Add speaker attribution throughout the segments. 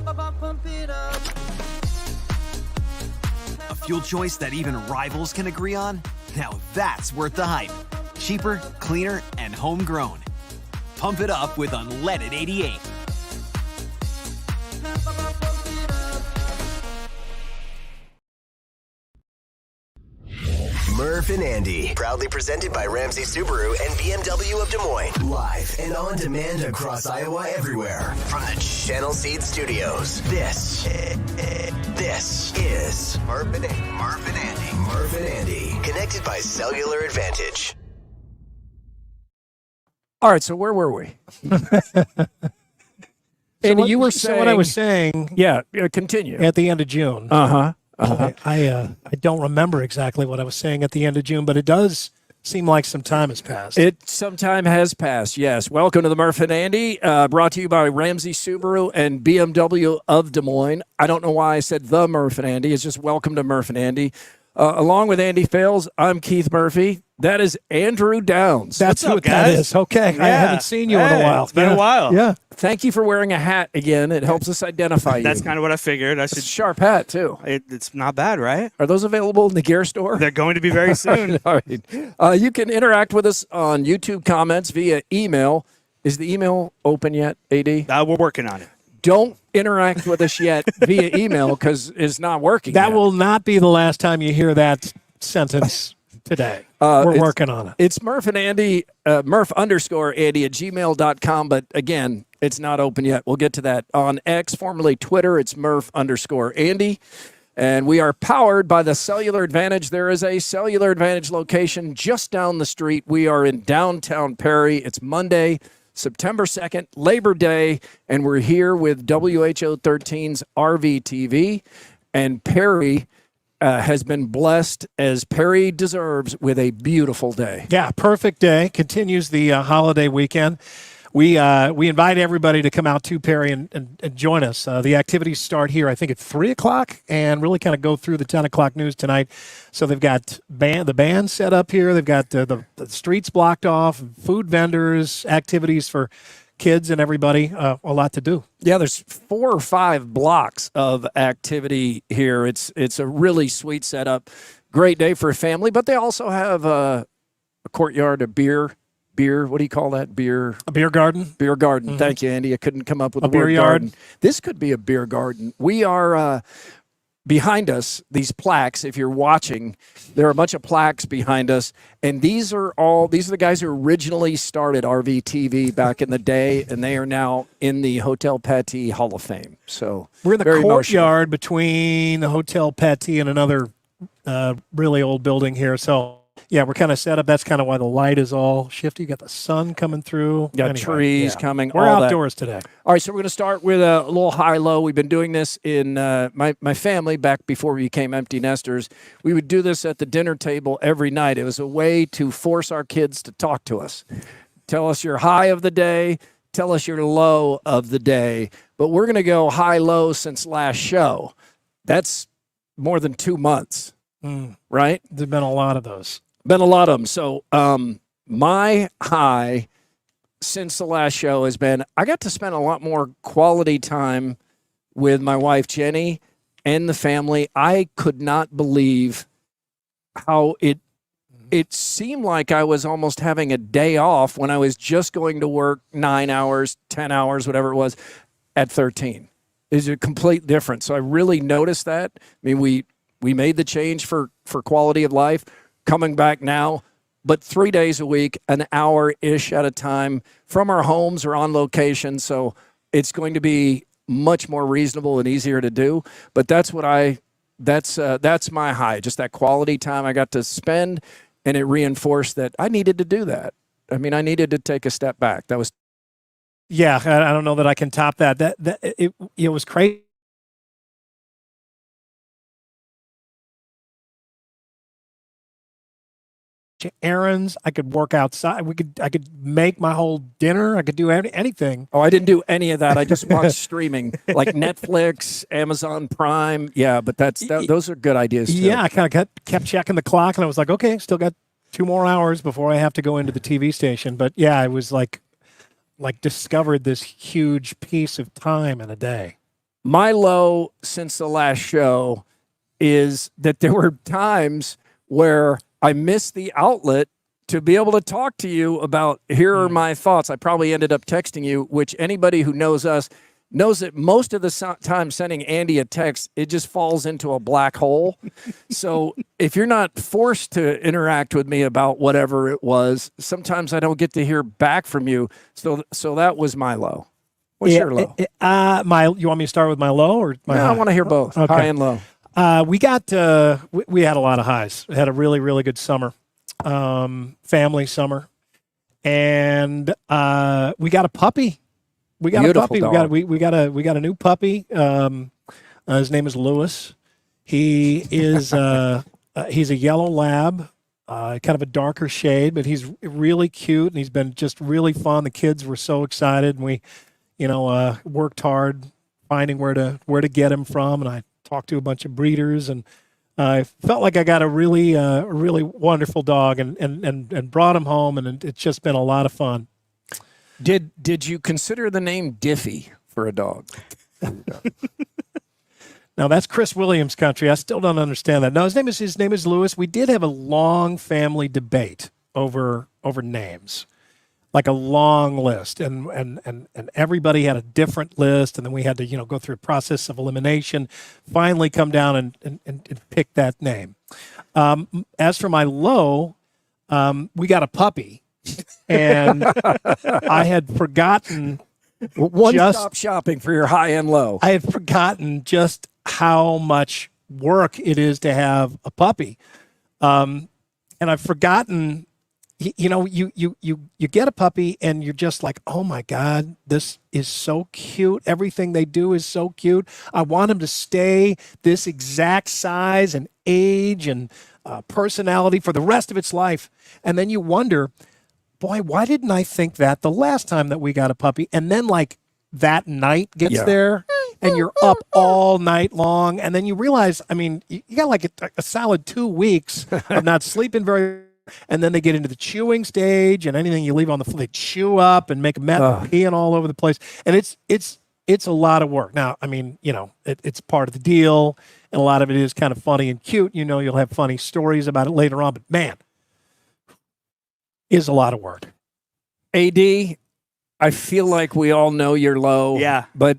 Speaker 1: A fuel choice that even rivals can agree on? Now that's worth the hype. Cheaper, cleaner, and homegrown. Pump it up with unleaded 88.
Speaker 2: Murph and Andy, proudly presented by Ramsey Subaru and BMW of Des Moines. Live and on demand across Iowa everywhere. From the Channel Seed Studios. This is Murph and Andy. Murph and Andy. Connected by Cellular Advantage.
Speaker 3: All right, so where were we? And you were saying...
Speaker 4: what I was saying...
Speaker 3: Yeah, continue.
Speaker 4: At the end of June.
Speaker 3: Uh-huh.
Speaker 4: I don't remember exactly what I was saying at the end of June, but it does seem like some time has passed.
Speaker 3: Some time has passed, yes. Welcome to the Murph and Andy, brought to you by Ramsey Subaru and BMW of Des Moines. I don't know why I said the Murph and Andy. It's just welcome to Murph and Andy. Along with Andy Fales, I'm Keith Murphy. That is Andrew Downs.
Speaker 4: That's what that is. Okay. Yeah. I haven't seen you in a while.
Speaker 5: It's been a while.
Speaker 4: Yeah.
Speaker 3: Thank you for wearing a hat again. It helps us identify you.
Speaker 5: That's kind of what I figured.
Speaker 3: It's a sharp hat, too.
Speaker 5: It's not bad, right?
Speaker 3: Are those available in the gear store?
Speaker 5: They're going to be very soon.
Speaker 3: All right. You can interact with us on YouTube comments via email. Is the email open yet, AD?
Speaker 5: We're working on it.
Speaker 3: Don't interact with us yet via email because it's not working
Speaker 4: That
Speaker 3: yet.
Speaker 4: will not be the last time you hear that sentence today. We're working on it.
Speaker 3: It's Murph and Andy, Murph_Andy at gmail.com. But again, it's not open yet. We'll get to that. On X, formerly Twitter, it's Murph_Andy. And we are powered by the Cellular Advantage. There is a Cellular Advantage location just down the street. We are in downtown Perry. It's Monday, September 2nd, Labor Day, and we're here with WHO 13's RVTV. And Perry has been blessed, as Perry deserves, with a beautiful day.
Speaker 4: Yeah, perfect day. Continues the holiday weekend. We invite everybody to come out to Perry and join us. The activities start here, I think, at 3 o'clock and really kind of go through the 10 o'clock news tonight. So they've got the band set up here. They've got the streets blocked off, food vendors, activities for kids and everybody, a lot to do.
Speaker 3: Yeah, there's 4 or 5 blocks of activity here. It's a really sweet setup. Great day for a family, but they also have a courtyard, a beer, what do you call that?
Speaker 4: A beer garden?
Speaker 3: Beer garden. Mm-hmm. Thank you, Andy. I couldn't come up with
Speaker 4: a
Speaker 3: the
Speaker 4: beer
Speaker 3: word
Speaker 4: yard.
Speaker 3: Garden. This could be a beer garden. We are behind us, these plaques, if you're watching, there are a bunch of plaques behind us, and these are the guys who originally started RVTV back in the day, and they are now in the Hotel Paty Hall of Fame. So
Speaker 4: we're in the courtyard between the Hotel Paty and another really old building here. So yeah, we're kind of set up. That's kind of why the light is all shifty. You got the sun coming through.
Speaker 3: Got trees coming.
Speaker 4: We're
Speaker 3: all
Speaker 4: outdoors today.
Speaker 3: All right, so we're going to start with a little high-low. We've been doing this in my family back before we became empty nesters. We would do this at the dinner table every night. It was a way to force our kids to talk to us. Tell us your high of the day. Tell us your low of the day. But we're going to go high-low since last show. That's more than 2 months, right?
Speaker 4: There've been a lot of those.
Speaker 3: Been a lot of them. So my high since the last show has been I got to spend a lot more quality time with my wife, Jenny, and the family. I could not believe how it seemed like I was almost having a day off when I was just going to work 9 hours, 10 hours, whatever it was, at 13. It's a complete difference. So I really noticed that. I mean, we made the change for quality of life. Coming back now, but 3 days a week, an hour-ish at a time from our homes or on location. So it's going to be much more reasonable and easier to do. But that's my high, just that quality time I got to spend, and it reinforced that I needed to do that. I mean, I needed to take a step back. That was.
Speaker 4: Yeah, I don't know that I can top that. It was crazy. Errands. I could work outside. I could make my whole dinner. I could do anything.
Speaker 3: Oh, I didn't do any of that. I just watched streaming like Netflix, Amazon Prime. Yeah, but those are good ideas too.
Speaker 4: Yeah, I kind of kept checking the clock, and I was like, okay, still got 2 more hours before I have to go into the TV station. But yeah, I was like discovered this huge piece of time in a day.
Speaker 3: my low since the last show is that there were times where I missed the outlet to be able to talk to you about, here are my thoughts. I probably ended up texting you, which anybody who knows us knows that most of the time sending Andy a text, it just falls into a black hole. So if you're not forced to interact with me about whatever it was, sometimes I don't get to hear back from you. So that was my low. What's your low?
Speaker 4: You want me to start with my low or my high?
Speaker 3: I want to hear both,
Speaker 4: Okay.
Speaker 3: high and low.
Speaker 4: We had a lot of highs. We had a really, really good summer, family summer, and we got a puppy. We got
Speaker 3: Beautiful
Speaker 4: a puppy.
Speaker 3: dog.
Speaker 4: We got a new puppy. His name is Lewis. He is he's a yellow lab, kind of a darker shade, but he's really cute and he's been just really fun. The kids were so excited, and we, worked hard finding where to get him from, and I talked to a bunch of breeders, and I felt like I got a really wonderful dog and brought him home, and it's just been a lot of fun.
Speaker 3: Did you consider the name Diffie for a dog?
Speaker 4: Now that's Chris Williams' country. I still don't understand that. No, his name is Lewis. We did have a long family debate over names, like a long list, and everybody had a different list, and then we had to go through a process of elimination, finally come down and pick that name. As for my low, we got a puppy, and I had forgotten.
Speaker 3: One-stop shopping for your high and low.
Speaker 4: I had forgotten just how much work it is to have a puppy, and I've forgotten. You get a puppy and you're just like, oh my God, this is so cute. Everything they do is so cute. I want them to stay this exact size and age and personality for the rest of its life. And then you wonder, boy, why didn't I think that the last time that we got a puppy? And then like that night gets there and you're up all night long. And then you realize, you got like a solid 2 weeks of not sleeping very. And then they get into the chewing stage, and anything you leave on the floor, they chew up and make a mess, peeing all over the place. And it's a lot of work. Now, it's part of the deal, and a lot of it is kind of funny and cute. You'll have funny stories about it later on, but man, is a lot of work.
Speaker 3: AD, I feel like we all know you're low.
Speaker 5: Yeah.
Speaker 3: But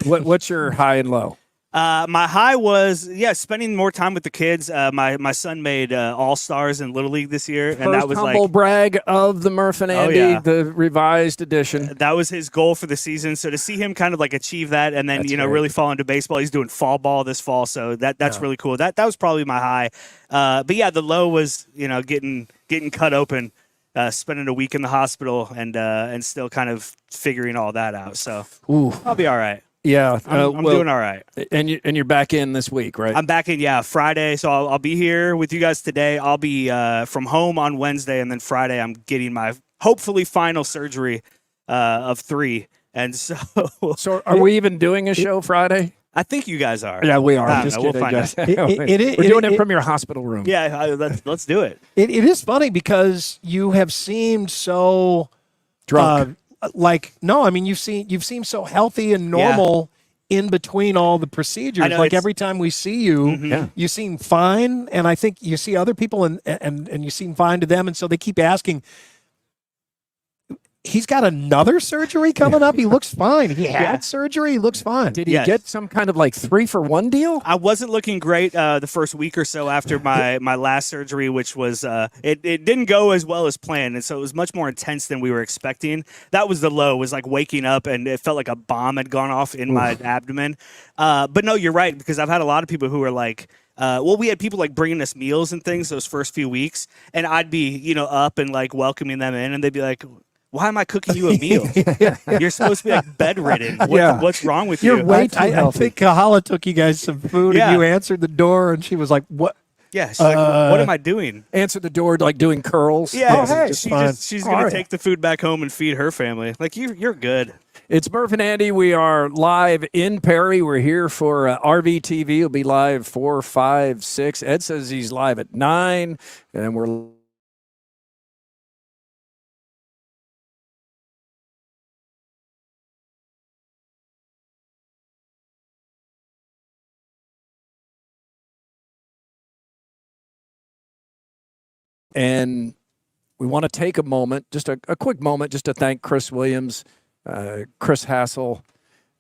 Speaker 3: what's your high and low?
Speaker 5: My high was spending more time with the kids. My son made All-Stars in Little League this year, and that was
Speaker 3: humble brag of the Murph and Andy, the revised edition.
Speaker 5: That was his goal for the season. So to see him kind of like achieve that, and then
Speaker 3: That's great.
Speaker 5: really fall into baseball. He's doing fall ball this fall, so that's really cool. That was probably my high. But yeah, the low was getting cut open, spending a week in the hospital, and still kind of figuring all that out. So I'll be all right.
Speaker 3: Yeah,
Speaker 5: I'm doing all right.
Speaker 3: And you're back in this week, right?
Speaker 5: I'm back in, Friday. So I'll be here with you guys today. I'll be from home on Wednesday, and then Friday I'm getting my hopefully final surgery of 3. And so
Speaker 3: are we even doing a show Friday?
Speaker 5: I think you guys are.
Speaker 3: Yeah, we are.
Speaker 5: We'll find out.
Speaker 3: We're doing it from your hospital room.
Speaker 5: Yeah, let's do it.
Speaker 4: It is funny because you have seemed so
Speaker 3: drunk.
Speaker 4: You've seemed so healthy and normal in between all the procedures.
Speaker 5: I know,
Speaker 4: every time we see you, you seem fine, and I think you see other people and you seem fine to them, and so they keep asking. He's got another surgery coming up. He looks fine. He had surgery. He looks fine.
Speaker 3: Did he get some kind of 3-for-1 deal?
Speaker 5: I wasn't looking great the first week or so after my last surgery, which was it didn't go as well as planned, and so it was much more intense than we were expecting. That was the low. Was like waking up and it felt like a bomb had gone off in my abdomen. But no, you're right, because I've had a lot of people who are like. We had people bringing us meals and things those first few weeks, and I'd be up and welcoming them in, and they'd be like, why am I cooking you a meal? You're supposed to be bedridden. What's wrong with you?
Speaker 4: You're way too healthy. I think Kahala took you guys some food, and you answered the door, and she was like, "What?"
Speaker 5: Yeah, she's like, "What am I doing?"
Speaker 3: Answer the door doing curls.
Speaker 5: Yeah, she's gonna take the food back home and feed her family. You're good.
Speaker 3: It's Murph and Andy. We are live in Perry. We're here for RVTV. We'll be live 4, 5, 6. Ed says he's live at 9, and we're And we want to take a moment, just a quick moment, just to thank Chris Williams, Chris Hassel,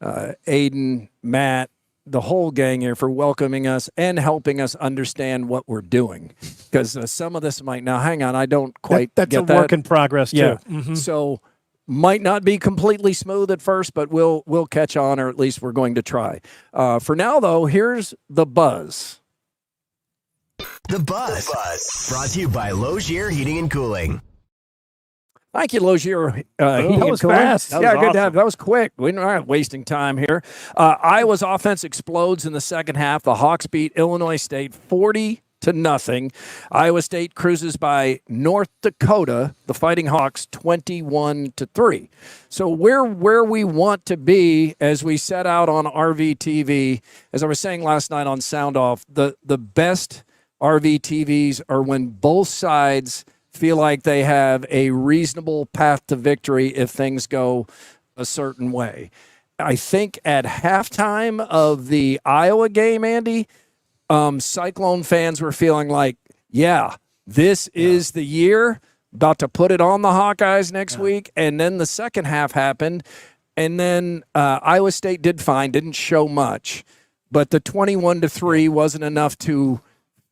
Speaker 3: Aiden, Matt, the whole gang here for welcoming us and helping us understand what we're doing. Because some of this might, now hang on, I don't quite
Speaker 4: That's
Speaker 3: get
Speaker 4: a
Speaker 3: that.
Speaker 4: work in progress, too.
Speaker 3: Yeah.
Speaker 4: Mm-hmm.
Speaker 3: So might not be completely smooth at first, but we'll catch on, or at least we're going to try. For now, though, here's the buzz.
Speaker 2: The Buzz. Brought to you by Logier Heating and Cooling.
Speaker 3: Thank you, Logier. Heating
Speaker 4: that
Speaker 3: and
Speaker 4: was
Speaker 3: Cooling.
Speaker 4: fast.
Speaker 5: That
Speaker 3: Yeah,
Speaker 5: was
Speaker 3: good to
Speaker 5: awesome.
Speaker 3: have. That was quick. We're not wasting time here. Iowa's offense explodes in the second half. The Hawks beat Illinois State 40-0. Iowa State cruises by North Dakota, the Fighting Hawks, 21-3. So we're where we want to be as we set out on RVTV. As I was saying last night on Sound Off, the best RVTVs are when both sides feel like they have a reasonable path to victory if things go a certain way. I think at halftime of the Iowa game, Andy, Cyclone fans were feeling like, this is the year, about to put it on the Hawkeyes next week. And then the second half happened, and then Iowa State did fine, didn't show much. But the 21-3 wasn't enough to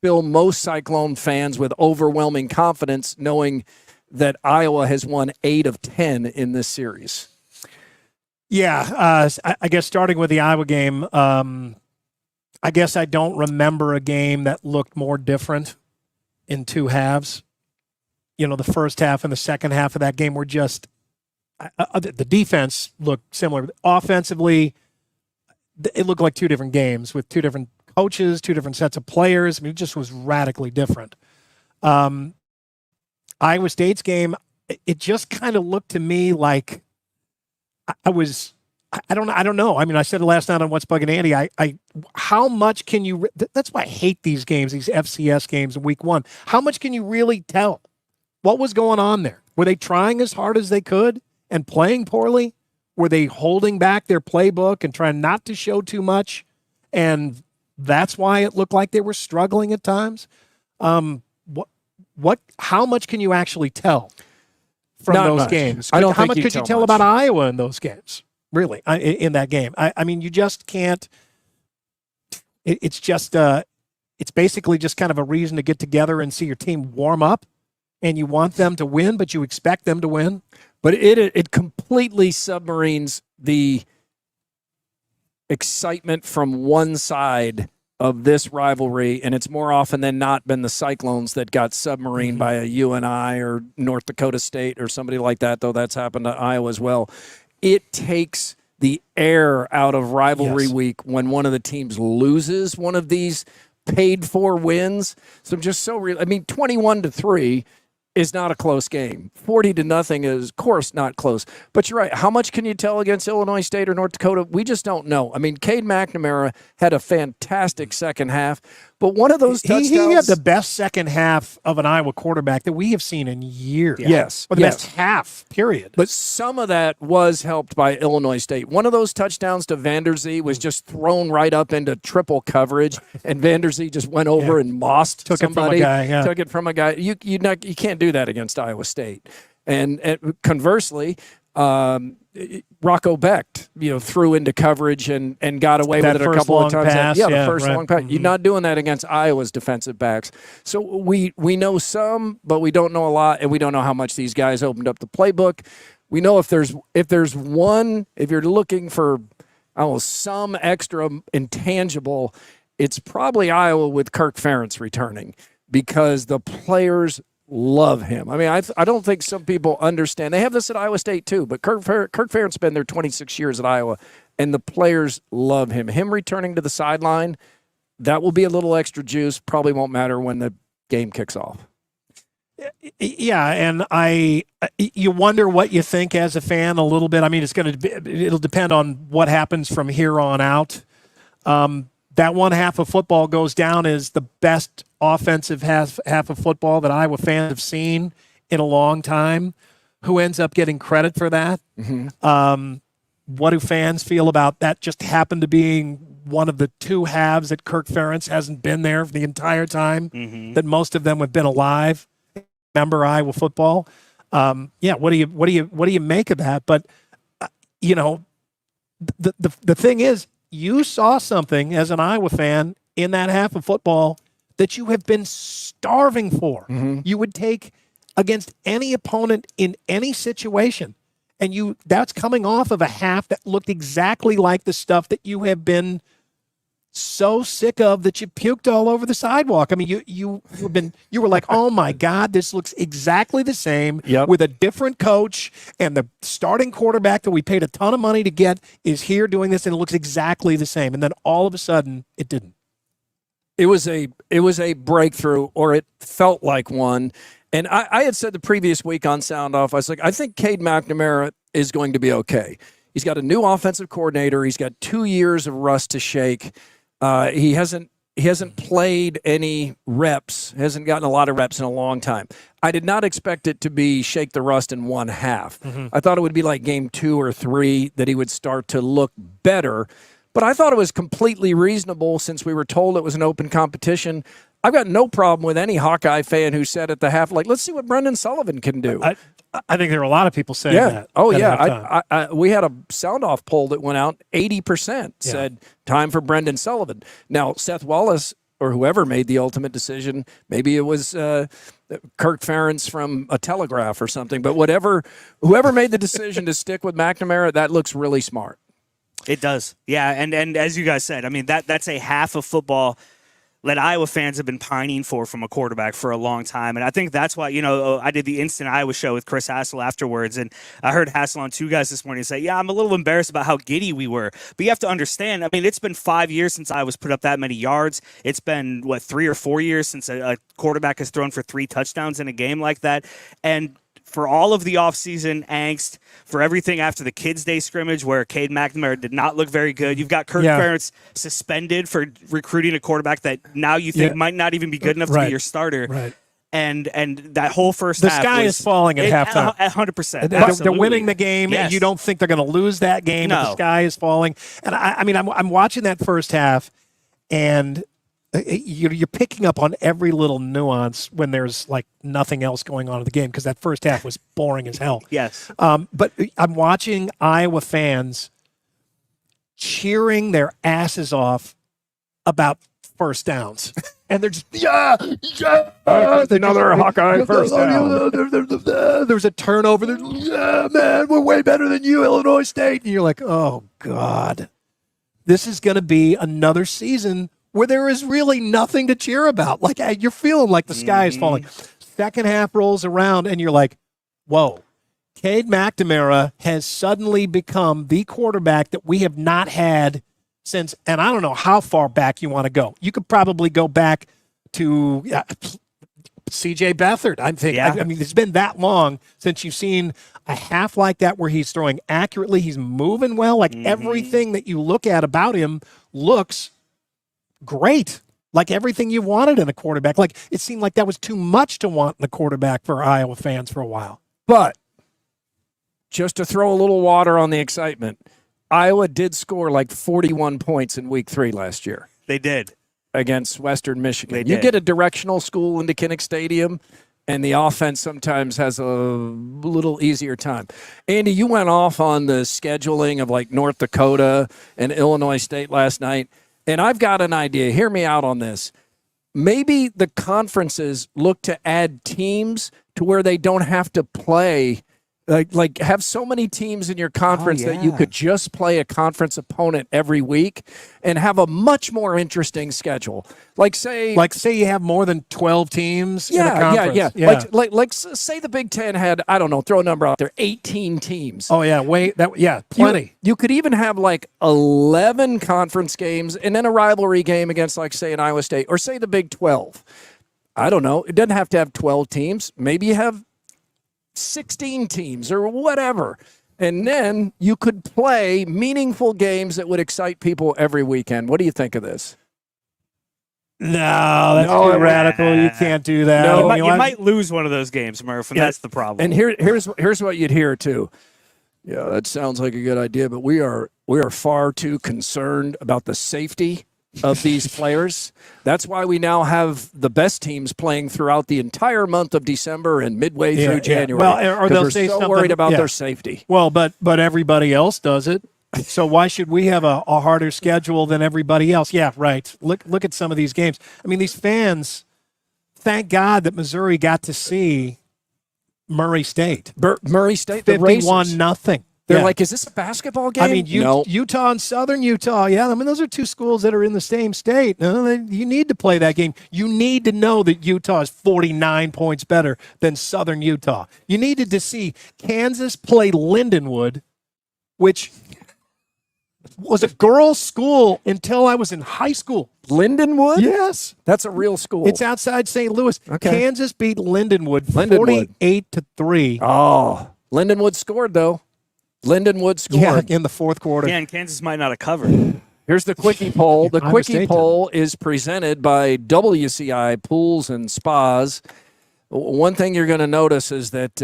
Speaker 3: fill most Cyclone fans with overwhelming confidence, knowing that Iowa has won 8 of 10 in this series.
Speaker 4: Yeah, I guess starting with the Iowa game, I guess I don't remember a game that looked more different in two halves. You know, the first half and the second half of that game were just the defense looked similar. Offensively, it looked like two different games with two different coaches, two different sets of players. I mean, it just was radically different. Iowa State's game, it just kind of looked to me like I don't know. I mean, I said it last night on What's Bugging Andy. How much can you? That's why I hate these games, these FCS games in week one. How much can you really tell? What was going on there? Were they trying as hard as they could and playing poorly? Were they holding back their playbook and trying not to show too much? And that's why it looked like they were struggling at times. How much can you actually tell from
Speaker 3: Not
Speaker 4: those
Speaker 3: much.
Speaker 4: games?
Speaker 3: I don't
Speaker 4: How
Speaker 3: think
Speaker 4: much
Speaker 3: you
Speaker 4: could you
Speaker 3: tell
Speaker 4: tell
Speaker 3: much.
Speaker 4: about Iowa in those games? Really, in that game? I mean, you just can't. It's just it's basically just kind of a reason to get together and see your team warm up, and you want them to win, but you expect them to win.
Speaker 3: But it completely submarines the excitement from one side of this rivalry, and it's more often than not been the Cyclones that got submarined by a UNI or North Dakota State or somebody like that, though that's happened to Iowa as well. It takes the air out of rivalry week when one of the teams loses one of these paid-for wins. So I'm just so real. I mean, 21-3 is not a close game. 40-0 is, of course, not close. But you're right. How much can you tell against Illinois State or North Dakota? We just don't know. I mean, Cade McNamara had a fantastic second half, but one of those touchdowns.
Speaker 4: He had the best second half of an Iowa quarterback that we have seen in years.
Speaker 3: Yes.
Speaker 4: Or the best half, period.
Speaker 3: But some of that was helped by Illinois State. One of those touchdowns to Vanderzee was just thrown right up into triple coverage, and Vanderzee just went over and mossed
Speaker 4: Took
Speaker 3: somebody.
Speaker 4: it from a guy. Yeah.
Speaker 3: Took it from a guy. You can't do that against Iowa State. And conversely, Rocco Becht, threw into coverage and got away with it a couple of times.
Speaker 4: Pass,
Speaker 3: the first long pass.
Speaker 4: Mm-hmm.
Speaker 3: You're not doing that against Iowa's defensive backs. So we know some, but we don't know a lot, and we don't know how much these guys opened up the playbook. We know if you're looking for some extra intangible, it's probably Iowa with Kirk Ferentz returning, because the players love him. I mean, I don't think some people understand. They have this at Iowa State too, but Kirk Ferentz been there 26 years at Iowa, and the players love him. Him returning to the sideline, that will be a little extra juice. Probably won't matter when the game kicks off.
Speaker 4: Yeah, and you wonder what you think as a fan a little bit. I mean, it'll depend on what happens from here on out. That one half of football goes down as the best offensive half of football that Iowa fans have seen in a long time. Who ends up getting credit for that? Mm-hmm. What do fans feel about that just happened to being one of the two halves that Kirk Ferentz hasn't been there for the entire time, that most of them have been alive? remember Iowa football. Yeah, what do you make of that? But the thing is, you saw something as an Iowa fan in that half of football that you have been starving for.
Speaker 3: Mm-hmm.
Speaker 4: You would take against any opponent in any situation. And that's coming off of a half that looked exactly like the stuff that you have been so sick of that you puked all over the sidewalk. I mean, you were like, oh my God, this looks exactly the same with a different coach, and the starting quarterback that we paid a ton of money to get is here doing this, and it looks exactly the same. And then all of a sudden, it didn't.
Speaker 3: It was a breakthrough, or it felt like one. And I had said the previous week on Sound Off, I was like, I think Cade McNamara is going to be okay. He's got a new offensive coordinator. He's got 2 years of rust to shake. He hasn't played any reps, hasn't gotten a lot of reps in a long time. I did not expect it to be shake the rust in one half. Mm-hmm. I thought it would be like game 2 or 3 that he would start to look better. But I thought it was completely reasonable since we were told it was an open competition. I've got no problem with any Hawkeye fan who said at the half, like, let's see what Brendan Sullivan can do.
Speaker 4: I think there are a lot of people saying that.
Speaker 3: Oh, yeah. We had a sound-off poll that went out. 80% said time for Brendan Sullivan. Now, Seth Wallace or whoever made the ultimate decision, maybe it was Kirk Ferentz from a Telegraph or something, but whoever made the decision to stick with McNamara, that looks really smart.
Speaker 5: It does. Yeah, and as you guys said, I mean, that's a half of football that Iowa fans have been pining for from a quarterback for a long time. And I think that's why, I did the Instant Iowa show with Chris Hassel afterwards, and I heard Hassel on Two Guys this morning say, yeah, I'm a little embarrassed about how giddy we were. But you have to understand, I mean, it's been 5 years since Iowa's put up that many yards. It's been, 3 or 4 years since a quarterback has thrown for 3 touchdowns in a game like that. And for all of the offseason angst, for everything after the Kids' Day scrimmage where Cade McNamara did not look very good, you've got Kirk Ferentz suspended for recruiting a quarterback that now you think might not even be good enough to be your starter.
Speaker 4: Right.
Speaker 5: And that whole first
Speaker 4: half.
Speaker 5: The
Speaker 4: sky is falling at halftime.
Speaker 5: 100%.
Speaker 4: They're winning the game, and you don't think they're going to lose that game, but the sky is falling. And I mean, I'm watching that first half, and you're picking up on every little nuance when there's like nothing else going on in the game, because that first half was boring as hell.
Speaker 5: Yes.
Speaker 4: But I'm watching Iowa fans cheering their asses off about first downs. And they're just,
Speaker 3: another Hawkeye first down.
Speaker 4: There's a turnover. Man, we're way better than you, Illinois State. And you're like, oh, God. This is going to be another season where there is really nothing to cheer about. Like, you're feeling like the sky is falling. Second half rolls around, and you're like, whoa. Cade McNamara has suddenly become the quarterback that we have not had since, and I don't know how far back you want to go. You could probably go back to C.J. Beathard, I think.
Speaker 5: Yeah.
Speaker 4: I mean, it's been that long since you've seen a half like that where he's throwing accurately, he's moving well. Like, everything that you look at about him looks great. Like everything you wanted in a quarterback. Like, it seemed like that was too much to want in a quarterback for Iowa fans for a while.
Speaker 3: But just to throw a little water on the excitement, Iowa did score like 41 points in week 3 last year.
Speaker 5: They did.
Speaker 3: Against Western Michigan.
Speaker 5: They
Speaker 3: You
Speaker 5: did.
Speaker 3: get a directional school into Kinnick Stadium, and the offense sometimes has a little easier time. Andy, you went off on the scheduling of like North Dakota and Illinois State last night, and I've got an idea. Hear me out on this. Maybe the conferences look to add teams to where they don't have to play. Like have so many teams in your conference that you could just play a conference opponent every week and have a much more interesting schedule. Like say
Speaker 4: you have more than 12 teams in a conference.
Speaker 3: Yeah. Like say the Big Ten had, I don't know, throw a number out there, 18 teams.
Speaker 4: Oh, yeah. Plenty.
Speaker 3: You could even have like 11 conference games and then a rivalry game against, like, say, an Iowa State, or say the Big 12. I don't know. It doesn't have to have 12 teams. Maybe you have 16 teams or whatever. And then you could play meaningful games that would excite people every weekend. What do you think of this?
Speaker 4: No, that's too radical. You can't do that.
Speaker 3: No,
Speaker 5: you might lose one of those games, Murph, and that's the problem.
Speaker 3: And here's what you'd hear too. Yeah, that sounds like a good idea, but we are far too concerned about the safety of these players. That's why we now have the best teams playing throughout the entire month of December and midway through January.
Speaker 4: Well, or they'll
Speaker 3: we're
Speaker 4: say
Speaker 3: so
Speaker 4: something,
Speaker 3: worried about their safety.
Speaker 4: Well, but everybody else does it. So why should we have a harder schedule than everybody else? Yeah, right. Look at some of these games. I mean, these fans, thank God that Missouri got to see Murray State.
Speaker 3: Murray State, the
Speaker 4: 51-0.
Speaker 3: They're like, is this a basketball game?
Speaker 4: I mean,
Speaker 3: No.
Speaker 4: Utah and Southern Utah, yeah. I mean, those are two schools that are in the same state. You need to play that game. You need to know that Utah is 49 points better than Southern Utah. You needed to see Kansas play Lindenwood, which was a girls' school until I was in high school.
Speaker 3: Lindenwood?
Speaker 4: Yes.
Speaker 3: That's a real school.
Speaker 4: It's outside St. Louis.
Speaker 3: Okay.
Speaker 4: Kansas beat Lindenwood 48-3.
Speaker 3: Oh, Lindenwood scored, though. Lindenwood scored.
Speaker 4: Yeah, in the fourth quarter.
Speaker 5: Yeah, and Kansas might not have covered.
Speaker 3: Here's the Quickie poll. The
Speaker 4: Iowa
Speaker 3: Quickie
Speaker 4: State
Speaker 3: poll is presented by WCI Pools and Spas. One thing you're going to notice is that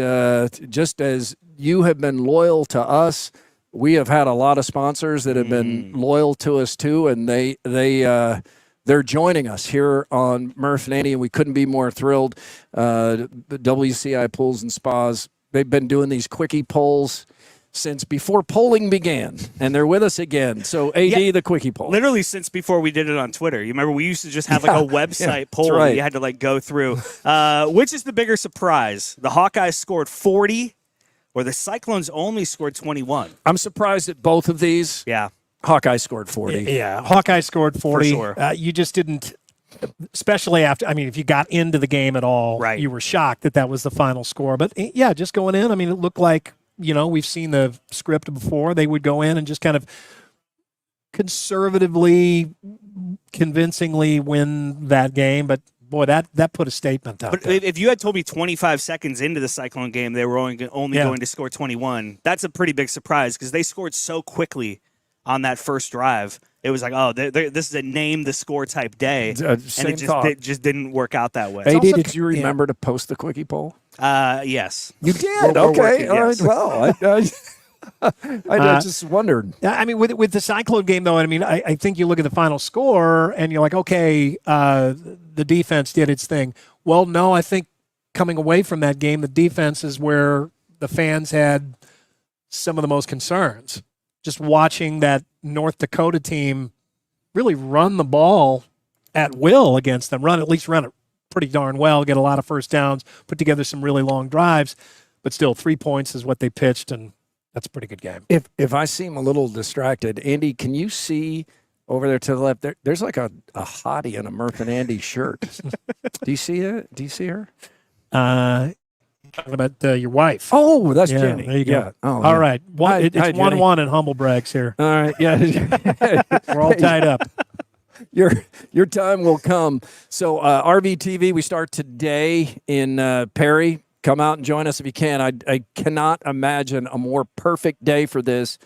Speaker 3: just as you have been loyal to us, we have had a lot of sponsors that have been loyal to us too, and they're joining us here on Murph and Andy, and we couldn't be more thrilled. The WCI Pools and Spas, they've been doing these Quickie polls since before polling began, and they're with us again. So, AD, the Quickie poll.
Speaker 5: Literally since before we did it on Twitter. You remember we used to just have like a website poll that you had to like go through. Which is the bigger surprise? The Hawkeyes scored 40 or the Cyclones only scored 21?
Speaker 3: I'm surprised at both of these.
Speaker 5: Yeah.
Speaker 3: Hawkeye scored 40.
Speaker 4: Yeah, Hawkeye scored 40.
Speaker 5: For sure.
Speaker 4: You just didn't, especially after, I mean, if you got into the game at all,
Speaker 5: Right.
Speaker 4: You were shocked that that was the final score. But, yeah, just going in, I mean, it looked like, we've seen the script before. They would go in and just kind of conservatively, convincingly win that game. But, boy, that put a statement out
Speaker 5: But
Speaker 4: there.
Speaker 5: if you had told me 25 seconds into the Cyclone game they were only going to score 21, that's a pretty big surprise because they scored so quickly on that first drive. It was like, oh, this is a name the score type day.
Speaker 3: Same
Speaker 5: and
Speaker 3: thought.
Speaker 5: it just didn't work out that way.
Speaker 3: AD,
Speaker 4: also-
Speaker 3: did you remember to post the Quickie poll?
Speaker 5: Yes.
Speaker 3: You did?
Speaker 5: We're
Speaker 3: Okay.
Speaker 5: working,
Speaker 3: All right.
Speaker 5: yes.
Speaker 3: Well, I just wondered.
Speaker 4: I mean, with the Cyclone game, though, I mean, I think you look at the final score and you're like, okay, the defense did its thing. Well, no, I think coming away from that game, the defense is where the fans had some of the most concerns. Just watching that North Dakota team really run the ball at will against them, run it pretty darn well, get a lot of first downs, put together some really long drives, but still 3 points is what they pitched, and that's a pretty good game.
Speaker 3: If I seem a little distracted, Andy, can you see over there to the left? There's like a hottie in a Murph and Andy shirt. Do you see it? Do you see her?
Speaker 4: Talking about your wife.
Speaker 3: Oh, that's
Speaker 4: Yeah,
Speaker 3: Jenny.
Speaker 4: there you go.
Speaker 3: Yeah. Oh,
Speaker 4: All
Speaker 3: yeah.
Speaker 4: right. It's
Speaker 3: Hi,
Speaker 4: 1-1 in humble brags here.
Speaker 3: All right. Yeah.
Speaker 4: We're all tied up.
Speaker 3: Your time will come. So RVTV, we start today in Perry. Come out and join us if you can. I cannot imagine a more perfect day for this.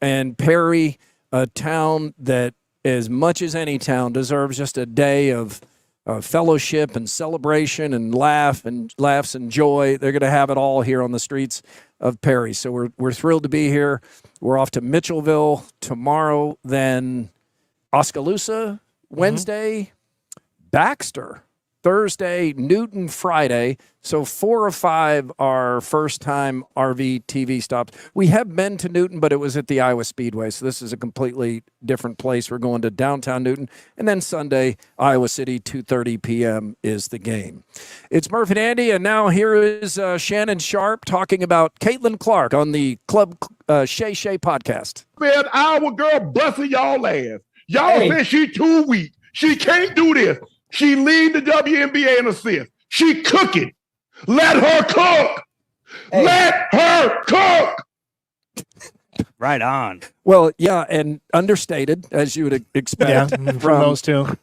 Speaker 3: And Perry, a town that, as much as any town, deserves just a day of fellowship and celebration and laughs and joy. They're going to have it all here on the streets of Perry. So we're thrilled to be here. We're off to Mitchellville tomorrow, then Oskaloosa Wednesday, Baxter Thursday, Newton Friday. So 4 of 5 are first-time RVTV stops. We have been to Newton, but it was at the Iowa Speedway, so this is a completely different place. We're going to downtown Newton. And then Sunday, Iowa City, 2:30 p.m. is the game. It's Murph and Andy, and now here is Shannon Sharp talking about Caitlin Clark on the Club Shay Shay podcast.
Speaker 6: Man, our girl busting y'all ass. Y'all said she too weak. She can't do this. She lead the WNBA in assists. She cooking. Let her cook. Hey. Let her cook.
Speaker 5: Right on.
Speaker 3: Well, yeah, and understated, as you would expect
Speaker 4: from those two.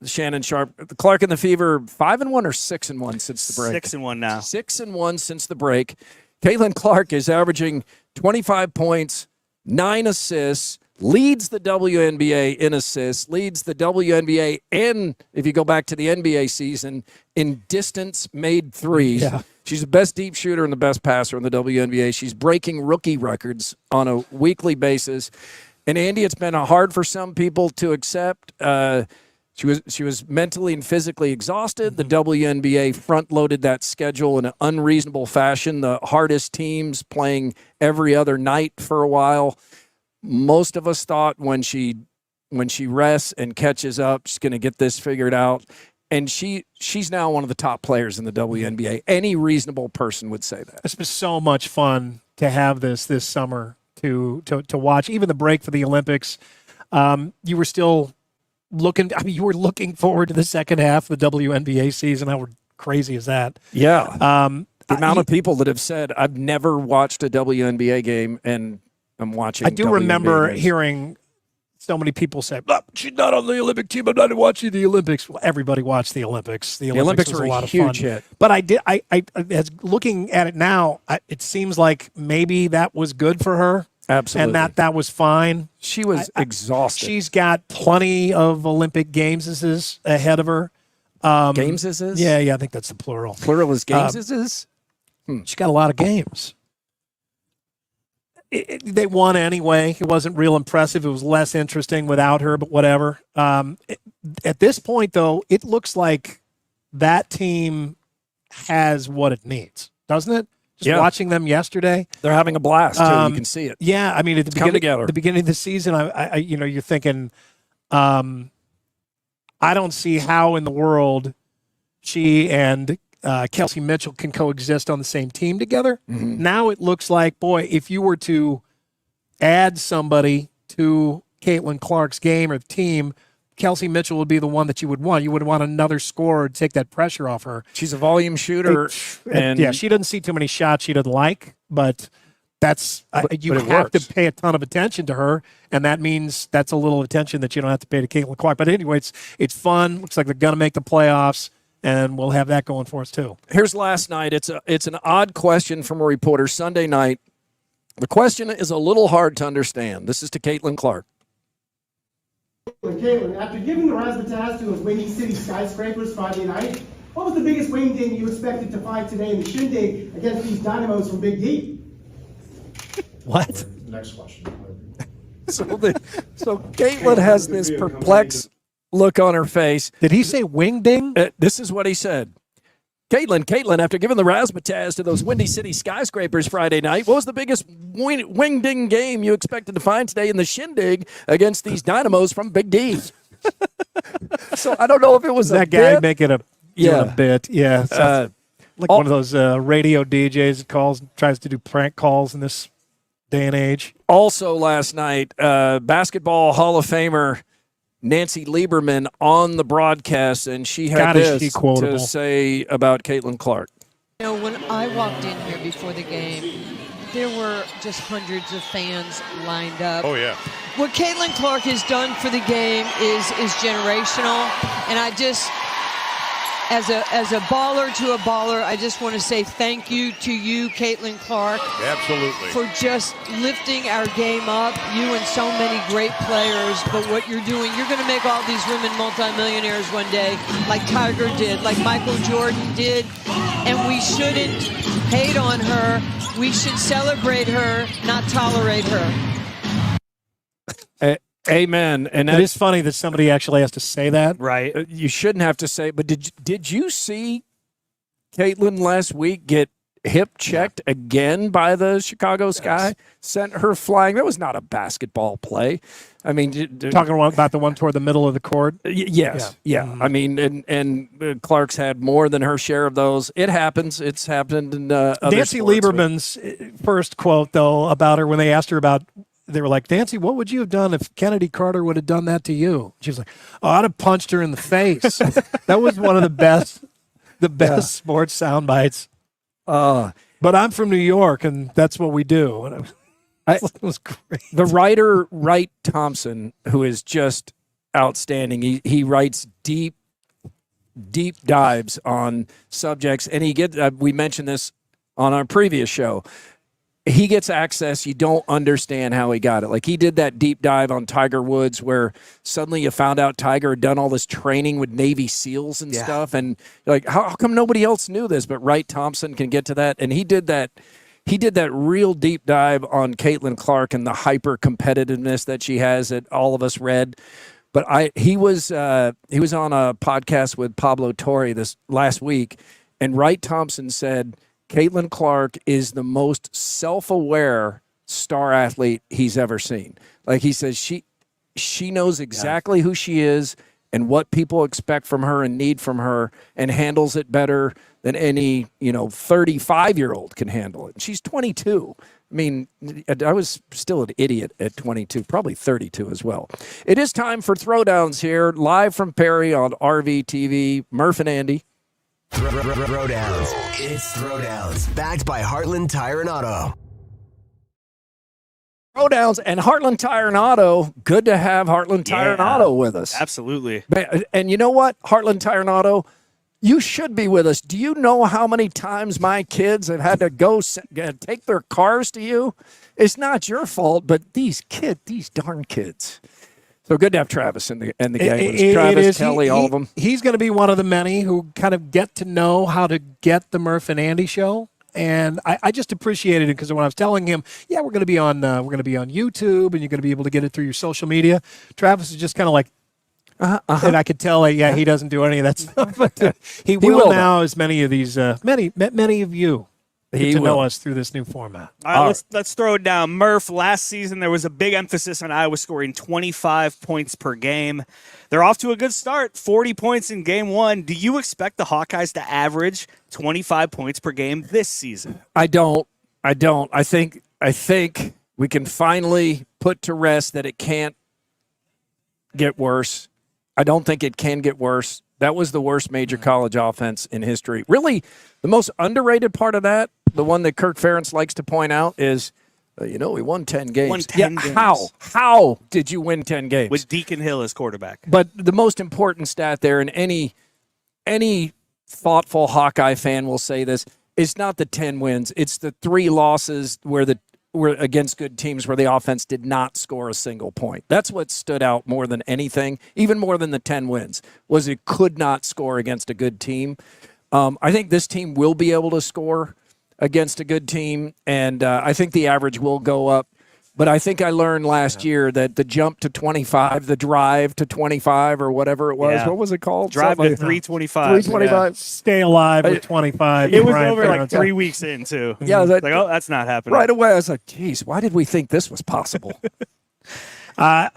Speaker 3: Shannon Sharp. Clark and the Fever, 5-1 or 6-1 since the break?
Speaker 5: 6-1 now.
Speaker 3: 6-1 since the break. Caitlin Clark is averaging 25 points, 9 assists, leads the WNBA in assists, leads the WNBA in, if you go back to the NBA season, in distance made threes.
Speaker 4: Yeah.
Speaker 3: She's the best deep shooter and the best passer in the WNBA. She's breaking rookie records on a weekly basis. And Andy, it's been hard for some people to accept. She was mentally and physically exhausted. The WNBA front-loaded that schedule in an unreasonable fashion. The hardest teams playing every other night for a while. Most of us thought when she rests and catches up, she's going to get this figured out. And she's now one of the top players in the WNBA. Any reasonable person would say that.
Speaker 4: It's been so much fun to have this summer to watch. Even the break for the Olympics, you were still you were looking forward to the second half of the WNBA season. How crazy is that?
Speaker 3: Yeah. The amount of people that have said, I've never watched a WNBA game, and I'm watching.
Speaker 4: I do
Speaker 3: WNBA
Speaker 4: remember
Speaker 3: games.
Speaker 4: hearing so many people say, she's not on the Olympic team. I'm not watching the Olympics. Well, everybody watched the Olympics. The Olympics was
Speaker 3: were
Speaker 4: a lot
Speaker 3: a
Speaker 4: of fun.
Speaker 3: huge hit.
Speaker 4: But as looking at it now, it seems like maybe that was good for her.
Speaker 3: Absolutely.
Speaker 4: And that was fine.
Speaker 3: She was exhausted.
Speaker 4: She's got plenty of Olympic games ahead of her.
Speaker 3: Games is?
Speaker 4: Yeah, I think that's the plural.
Speaker 3: Plural is games is?
Speaker 4: She's got a lot of games. They won anyway. It wasn't real impressive. It was less interesting without her, but whatever. At this point, though, it looks like that team has what it needs, doesn't it? Just watching them yesterday.
Speaker 3: They're having a blast, too. You can see it.
Speaker 4: Yeah, I mean, at
Speaker 3: together.
Speaker 4: The beginning of the season, you're thinking, I don't see how in the world she and Kelsey Mitchell can coexist on the same team together. Mm-hmm. Now it looks like, boy, if you were to add somebody to Caitlin Clark's game or team, Kelsey Mitchell would be the one that you would want. You would want another scorer to take that pressure off her.
Speaker 3: She's a volume shooter.
Speaker 4: Yeah, she doesn't see too many shots she doesn't like, but you have to pay a ton of attention to her, and that means that's a little attention that you don't have to pay to Caitlin Clark. But anyway, it's fun. Looks like they're going to make the playoffs, and we'll have that going for us too.
Speaker 3: Here's last night. It's an odd question from a reporter Sunday night. The question is a little hard to understand. This is to Caitlin Clark.
Speaker 7: Caitlin, after giving the razzmatazz to those Windy City skyscrapers Friday night, what was the biggest wing ding you expected to find today in the shindig against these dynamos from Big D?
Speaker 4: What?
Speaker 7: Next question.
Speaker 3: So Caitlin has this perplexed look on her face.
Speaker 4: Did he say wing ding?
Speaker 3: This is what he said. Caitlin, after giving the razzmatazz to those Windy City skyscrapers Friday night, what was the biggest wing ding game you expected to find today in the shindig against these dynamos from Big D? So I don't know if it was
Speaker 4: that guy making a bit. Yeah. Like one of those radio DJs that tries to do prank calls in this day and age.
Speaker 3: Also last night, Basketball Hall of Famer Nancy Lieberman on the broadcast, and she had this to say about Caitlin Clark.
Speaker 8: You know, when I walked in here before the game, there were just hundreds of fans lined up.
Speaker 9: Oh, yeah.
Speaker 8: What Caitlin Clark has done for the game is generational, and I just, as a baller to a baller, I just want to say thank you to you, Caitlin Clark.
Speaker 9: Absolutely.
Speaker 8: For just lifting our game up, you and so many great players. But what you're doing, you're going to make all these women multimillionaires one day, like Tiger did, like Michael Jordan did. And we shouldn't hate on her. We should celebrate her, not tolerate her.
Speaker 3: Amen. And
Speaker 4: it is funny that somebody actually has to say that.
Speaker 3: Right. You shouldn't have to say it, but did you see Caitlin last week get hip checked again by the Chicago Sky? Sent her flying. That was not a basketball play. I mean,
Speaker 4: talking about the one toward the middle of the court.
Speaker 3: Yes. Yeah. Mm-hmm. I mean, and Clark's had more than her share of those. It happens. It's happened in other
Speaker 4: Nancy
Speaker 3: sports.
Speaker 4: Lieberman's first quote, though, about her when they asked her about. They were like, Nancy, what would you have done if Kennedy Carter would have done that to you? She was like, I'd have punched her in the face. That was one of the best sports sound bites. But I'm from New York, and that's what we do. And it was great.
Speaker 3: The writer Wright Thompson, who is just outstanding, he writes deep dives on subjects, and we mentioned this on our previous show. He gets access. You don't understand how he got it. Like he did that deep dive on Tiger Woods where suddenly you found out Tiger had done all this training with Navy SEALs and stuff. And you're like, how come nobody else knew this? But Wright Thompson can get to that. And he did that. he did that real deep dive on Caitlin Clark and the hyper competitiveness that she has that all of us read. But he was on a podcast with Pablo Torre this last week, and Wright Thompson said Caitlin Clark is the most self-aware star athlete he's ever seen. Like he says, she knows exactly who she is and what people expect from her and need from her, and handles it better than any 35-year-old can handle it. And she's 22. I mean, I was still an idiot at 22, probably 32 as well. It is time for Throwdowns here, live from Perry on RVTV. Murph and Andy.
Speaker 2: Throwdowns. It's Throwdowns. Backed by Heartland Tire and Auto.
Speaker 3: Throwdowns and Heartland Tire and Auto. Good to have Heartland Tire and Auto with us.
Speaker 5: Absolutely.
Speaker 3: And you know what? Heartland Tire and Auto, you should be with us. Do you know how many times my kids have had to go take their cars to you? It's not your fault, but these darn kids. So good to have Travis and the gang. Travis, Kelly, all of them.
Speaker 4: He's going to be one of the many who kind of get to know how to get the Murph and Andy show. And I just appreciated it because when I was telling him, yeah, we're going to be on YouTube and you're going to be able to get it through your social media, Travis is just kind of like, and I could tell, he doesn't do any of that stuff, but he will now, as many of these, many of you get to know us through this new format.
Speaker 5: All right, let's throw it down. Murph, last season there was a big emphasis on Iowa scoring 25 points per game. They're off to a good start, 40 points in game one. Do you expect the Hawkeyes to average 25 points per game this season?
Speaker 3: I don't. I think we can finally put to rest that it can't get worse. I don't think it can get worse. That was the worst major college offense in history. Really, the most underrated part of that, the one that Kirk Ferentz likes to point out, is, we won 10 games.
Speaker 5: Won 10 games.
Speaker 3: How did you win 10 games?
Speaker 5: With Deacon Hill as quarterback.
Speaker 3: But the most important stat there, and any thoughtful Hawkeye fan will say this, it's not the 10 wins. It's the 3 losses where against good teams where the offense did not score a single point. That's what stood out more than anything, even more than the 10 wins, was it could not score against a good team. I think this team will be able to score against a good team, and I think the average will go up. But I think I learned last year that the jump to 25, the drive to 25 or whatever it was, what was it called?
Speaker 5: Drive to 325.
Speaker 3: 325.
Speaker 4: Yeah. Stay alive with 25.
Speaker 5: It was over like 3 weeks in, too.
Speaker 3: Yeah,
Speaker 5: that's not happening.
Speaker 3: Right away, I was like, geez, why did we think this was possible?
Speaker 4: I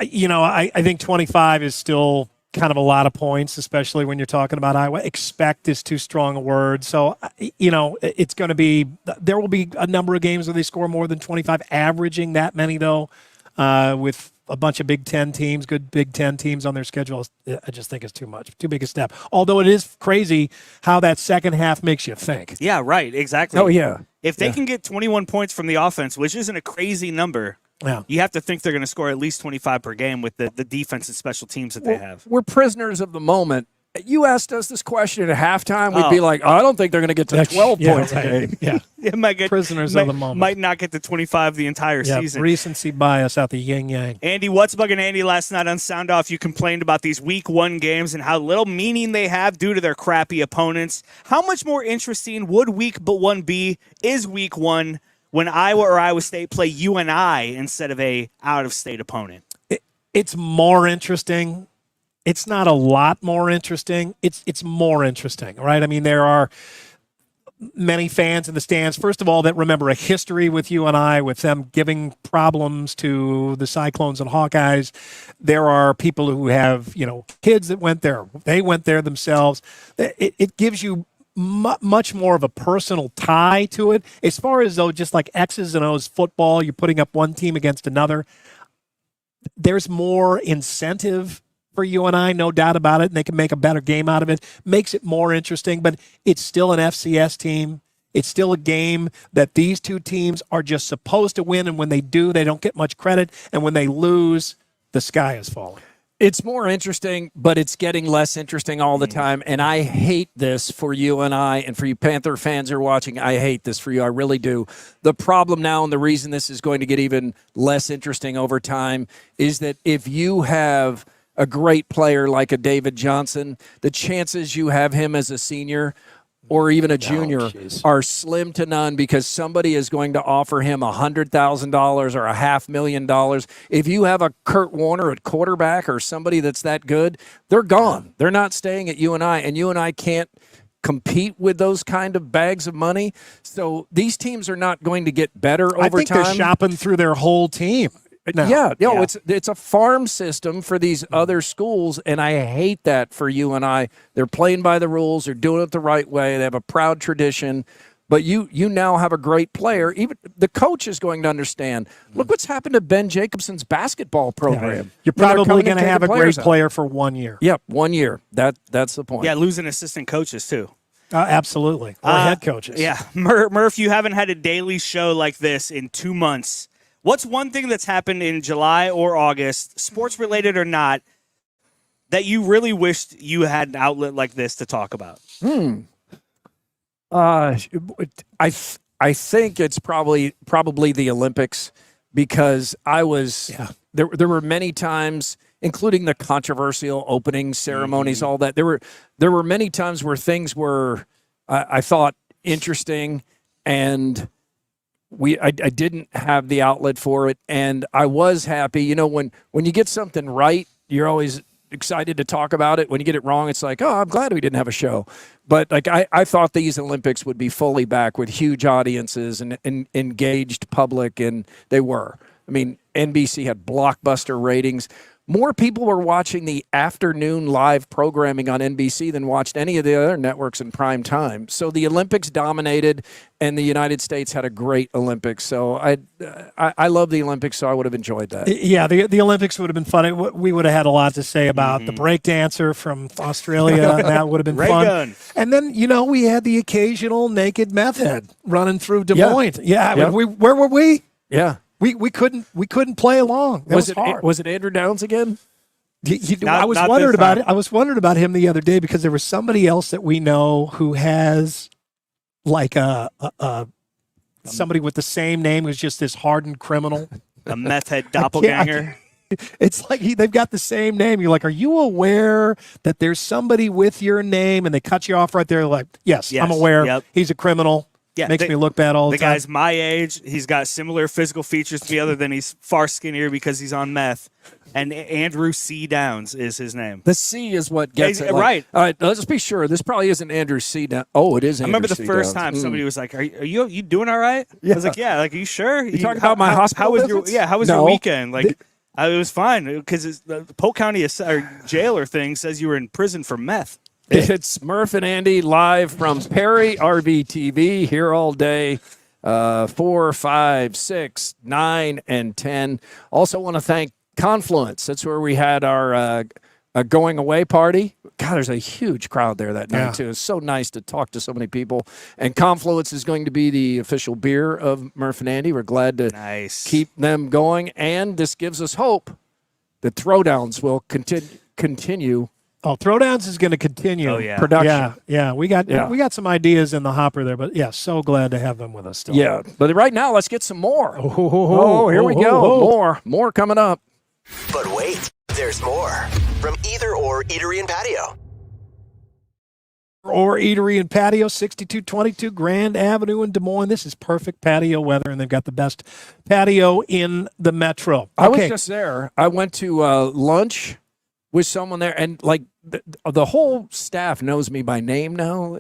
Speaker 4: think 25 is still kind of a lot of points, especially when you're talking about Iowa. Expect is too strong a word. So, it's going to be – there will be a number of games where they score more than 25, averaging that many, though, with a bunch of Big Ten teams, good Big Ten teams on their schedule. I just think it's too much, too big a step. Although it is crazy how that second half makes you think.
Speaker 5: Yeah, right, exactly.
Speaker 3: Oh, yeah.
Speaker 5: If they can get 21 points from the offense, which isn't a crazy number –
Speaker 4: yeah.
Speaker 5: You have to think they're going to score at least 25 per game with the defense and special teams that they have.
Speaker 3: We're prisoners of the moment. You asked us this question at halftime, we'd be like, I don't think they're going to get to 12 points a game.
Speaker 4: Yeah.
Speaker 5: It might get
Speaker 4: prisoners of the moment.
Speaker 5: Might not get to 25 the entire season.
Speaker 4: Recency bias out the yin-yang.
Speaker 5: Andy, what's bugging Andy last night on Sound Off? You complained about these week 1 games and how little meaning they have due to their crappy opponents. How much more interesting would week 1 be? Is week 1 when Iowa or Iowa State play UNI instead of a out-of-state opponent?
Speaker 4: It's more interesting. It's not a lot more interesting. It's more interesting, right? I mean, there are many fans in the stands, first of all, that remember a history with UNI, with them giving problems to the Cyclones and Hawkeyes. There are people who have, kids that went there. They went there themselves. It gives you much more of a personal tie to it. As far as though just like X's and O's football, you're putting up one team against another. There's more incentive for UNI, no doubt about it, and they can make a better game out of it. Makes it more interesting, but it's still an FCS team. It's still a game that these two teams are just supposed to win, and when they do, they don't get much credit, and when they lose, the sky is falling.
Speaker 3: It's more interesting, but it's getting less interesting all the time, and I hate this for you and I, and for you Panther fans who are watching, I hate this for you. I really do. The problem now, and the reason this is going to get even less interesting over time, is that if you have a great player like a David Johnson, the chances you have him as a senior or even a junior
Speaker 4: jeez.
Speaker 3: are slim to none because somebody is going to offer him $100,000 or $500,000. If you have a Kurt Warner at quarterback or somebody that's that good, they're gone. They're not staying at UNI, and UNI can't compete with those kind of bags of money. So these teams are not going to get better over time.
Speaker 4: I think they're shopping through their whole team. No.
Speaker 3: Yeah, it's a farm system for these other schools, and I hate that for UNI. They're playing by the rules. They're doing it the right way. They have a proud tradition. But you now have a great player. Even the coach is going to understand. Look what's happened to Ben Jacobson's basketball program.
Speaker 4: You're probably going to have a great player for 1 year.
Speaker 3: Yep, 1 year. That's the point.
Speaker 5: Yeah, losing assistant coaches too.
Speaker 4: Absolutely. Or head coaches.
Speaker 5: Yeah. Murph, you haven't had a daily show like this in 2 months. What's one thing that's happened in July or August, sports-related or not, that you really wished you had an outlet like this to talk about?
Speaker 3: I think it's probably the Olympics, because I was there were many times, including the controversial opening ceremonies, all that. There were many times where things were I thought interesting, and I didn't have the outlet for it, and I was happy. You know, when you get something right, you're always excited to talk about it. When you get it wrong, it's like, oh, I'm glad we didn't have a show. But like I thought these Olympics would be fully back with huge audiences and engaged public, and they were. I mean, NBC had blockbuster ratings. More people were watching the afternoon live programming on NBC than watched any of the other networks in prime time. So the Olympics dominated, and the United States had a great Olympics. So I love the Olympics, so I would have enjoyed that.
Speaker 4: Yeah, the Olympics would have been fun. We would have had a lot to say about the breakdancer from Australia. That would have been fun. And then, we had the occasional naked meth head running through Des Moines. Yeah. Where were we?
Speaker 3: Yeah.
Speaker 4: We couldn't play along. That was hard.
Speaker 3: Was it Andrew Downs again?
Speaker 4: I was wondering about it. I was wondering about him the other day because there was somebody else that we know who has like somebody with the same name who's just this hardened criminal,
Speaker 5: a meth head doppelganger.
Speaker 4: It's like they've got the same name. You're like, are you aware that there's somebody with your name? And they cut you off right there. Like, yes. I'm aware.
Speaker 5: Yep.
Speaker 4: He's a criminal. Yeah, makes me look bad all the time.
Speaker 5: The guy's my age. He's got similar physical features to me, other than he's far skinnier because he's on meth. And Andrew C. Downs is his name.
Speaker 3: The C is what gets it.
Speaker 5: Right.
Speaker 3: All right, let's be sure. This probably isn't Andrew C. Downs. Oh, it is Andrew C.
Speaker 5: I remember the first time somebody was like, are you doing all right?
Speaker 3: Yeah.
Speaker 5: I was like, yeah. Like, are you sure?
Speaker 3: You talking about my hospital visits?
Speaker 5: How was your weekend? Like, it was fine because the Polk County jailer thing says you were in prison for meth.
Speaker 3: It's Murph and Andy live from Perry, RVTV, here all day, 4, 5, 6, 9, and 10. Also want to thank Confluence. That's where we had our going away party. God, there's a huge crowd there that night, too. It's so nice to talk to so many people. And Confluence is going to be the official beer of Murph and Andy. We're glad to keep them going. And this gives us hope that Throwdowns will continue.
Speaker 4: Oh, Throwdowns is going to continue.
Speaker 5: Oh, yeah.
Speaker 3: Production.
Speaker 4: Yeah. We got some ideas in the hopper there, but so glad to have them with us still.
Speaker 3: Yeah, but right now, let's get some more. Here we go. More coming up.
Speaker 2: But wait, there's more from Either Or Eatery and Patio.
Speaker 4: Or Eatery and Patio, 6222 Grand Avenue in Des Moines. This is perfect patio weather, and they've got the best patio in the metro. Okay.
Speaker 3: I was just there. I went to lunch with someone there, and like the whole staff knows me by name now,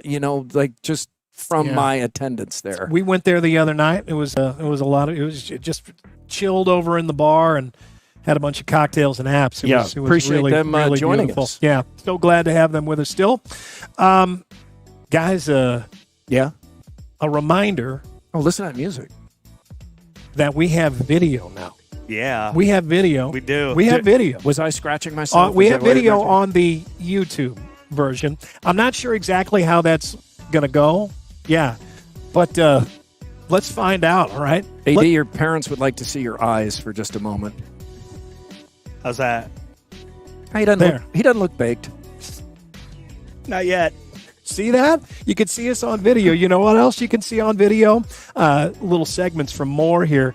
Speaker 3: just from my attendance there.
Speaker 4: We went there the other night. It was just chilled over in the bar and had a bunch of cocktails and apps. It was
Speaker 3: appreciate
Speaker 4: really,
Speaker 3: them
Speaker 4: really
Speaker 3: joining
Speaker 4: beautiful.
Speaker 3: us.
Speaker 4: Yeah, so glad to have them with us still. Guys, a reminder.
Speaker 3: Oh, listen to that music.
Speaker 4: That we have video now.
Speaker 5: Yeah.
Speaker 4: We have video.
Speaker 5: We do.
Speaker 4: We have video.
Speaker 3: Was I scratching myself?
Speaker 4: We have video on the YouTube version. I'm not sure exactly how that's going to go. Yeah. But let's find out, all right?
Speaker 3: AD, your parents would like to see your eyes for just a moment.
Speaker 5: How's that?
Speaker 3: He doesn't look baked.
Speaker 5: Not yet.
Speaker 4: See that? You can see us on video. You know what else you can see on video? Little segments from more here.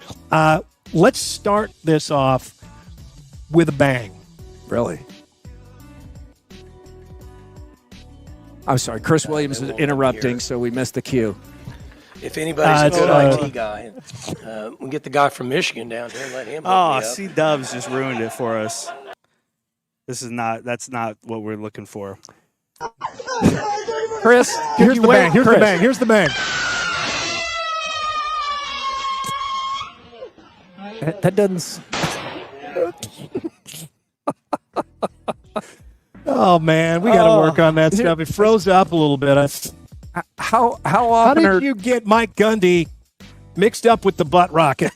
Speaker 4: Let's start this off with a bang.
Speaker 3: Really? I'm sorry, Chris Williams is interrupting, so we missed the cue.
Speaker 9: If anybody's a good IT guy, we'll get the guy from Michigan down here and let him.
Speaker 5: Oh, C-Dubs just ruined it for us. That's not what we're looking for.
Speaker 3: Chris,
Speaker 4: here's the bang. Here's the bang.
Speaker 3: That doesn't.
Speaker 4: Oh man, we got to work on that stuff. It froze up a little bit.
Speaker 3: How
Speaker 4: How
Speaker 3: often
Speaker 4: did you get Mike Gundy mixed up with the butt rocket?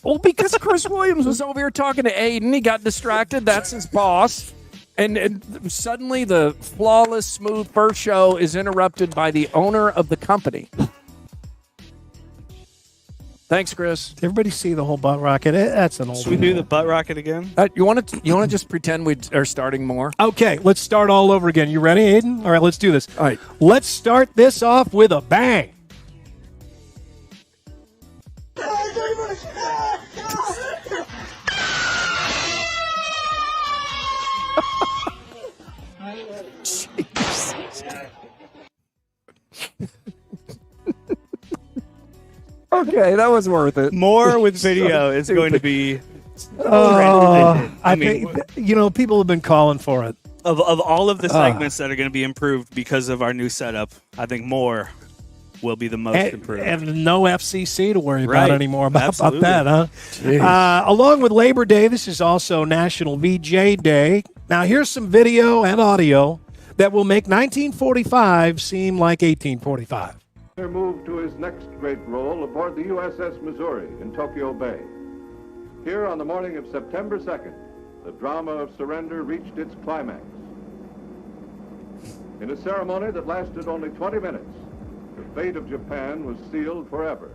Speaker 3: Well, because Chris Williams was over here talking to Aiden, he got distracted. That's his boss. And suddenly the flawless, smooth first show is interrupted by the owner of the company. Thanks, Chris.
Speaker 4: Did everybody see the whole butt rocket? That's an old.
Speaker 5: Should we do the butt rocket again?
Speaker 3: You want to just pretend we are starting more?
Speaker 4: Okay, let's start all over again. You ready, Aiden? All right, let's do this.
Speaker 3: All right.
Speaker 4: Let's start this off with a bang.
Speaker 3: Okay, that was worth it.
Speaker 5: More with video is going to be.
Speaker 4: I think people have been calling for it.
Speaker 5: Of all of the segments that are going to be improved because of our new setup, I think more will be the most improved.
Speaker 4: And no FCC to worry about anymore about that, huh? Along with Labor Day, this is also National VJ Day. Now, here's some video and audio that will make 1945 seem like 1845.
Speaker 10: Moved to his next great role aboard the USS Missouri in Tokyo Bay. Here on the morning of September 2nd, the drama of surrender reached its climax. In a ceremony that lasted only 20 minutes, the fate of Japan was sealed forever.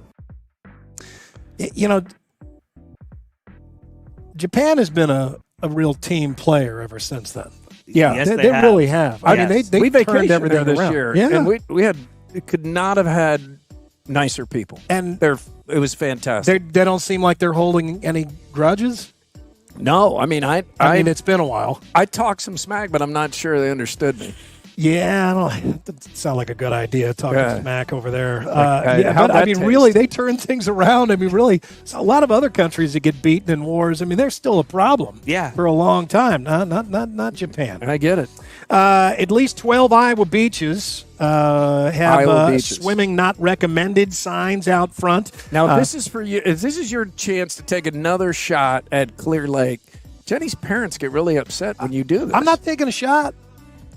Speaker 4: Japan has been a real team player ever since then.
Speaker 3: Yeah,
Speaker 5: yes,
Speaker 4: they really have. I mean, they
Speaker 3: we
Speaker 4: turned
Speaker 3: vacationed
Speaker 4: everything
Speaker 3: there this
Speaker 4: around.
Speaker 3: year,
Speaker 4: Yeah.
Speaker 3: and we had could not have had nicer people,
Speaker 4: And
Speaker 3: it was fantastic.
Speaker 4: they don't seem like they're holding any grudges.
Speaker 3: No, I mean
Speaker 4: I mean, it's been a while.
Speaker 3: I talked some smack, but I'm not sure they understood me.
Speaker 4: Yeah, that doesn't sound like a good idea talking smack over there.
Speaker 3: how'd
Speaker 4: But I
Speaker 3: that
Speaker 4: mean,
Speaker 3: taste?
Speaker 4: really, they turn things around. I mean, really, a lot of other countries that get beaten in wars. I mean, they're still a problem.
Speaker 5: Yeah.
Speaker 4: For a long time. Not Japan.
Speaker 3: I get it.
Speaker 4: At least 12 Iowa beaches have swimming not recommended signs out front.
Speaker 3: Now, this is for you. If this is your chance to take another shot at Clear Lake, Jenny's parents get really upset when you do this.
Speaker 4: I'm not taking a shot.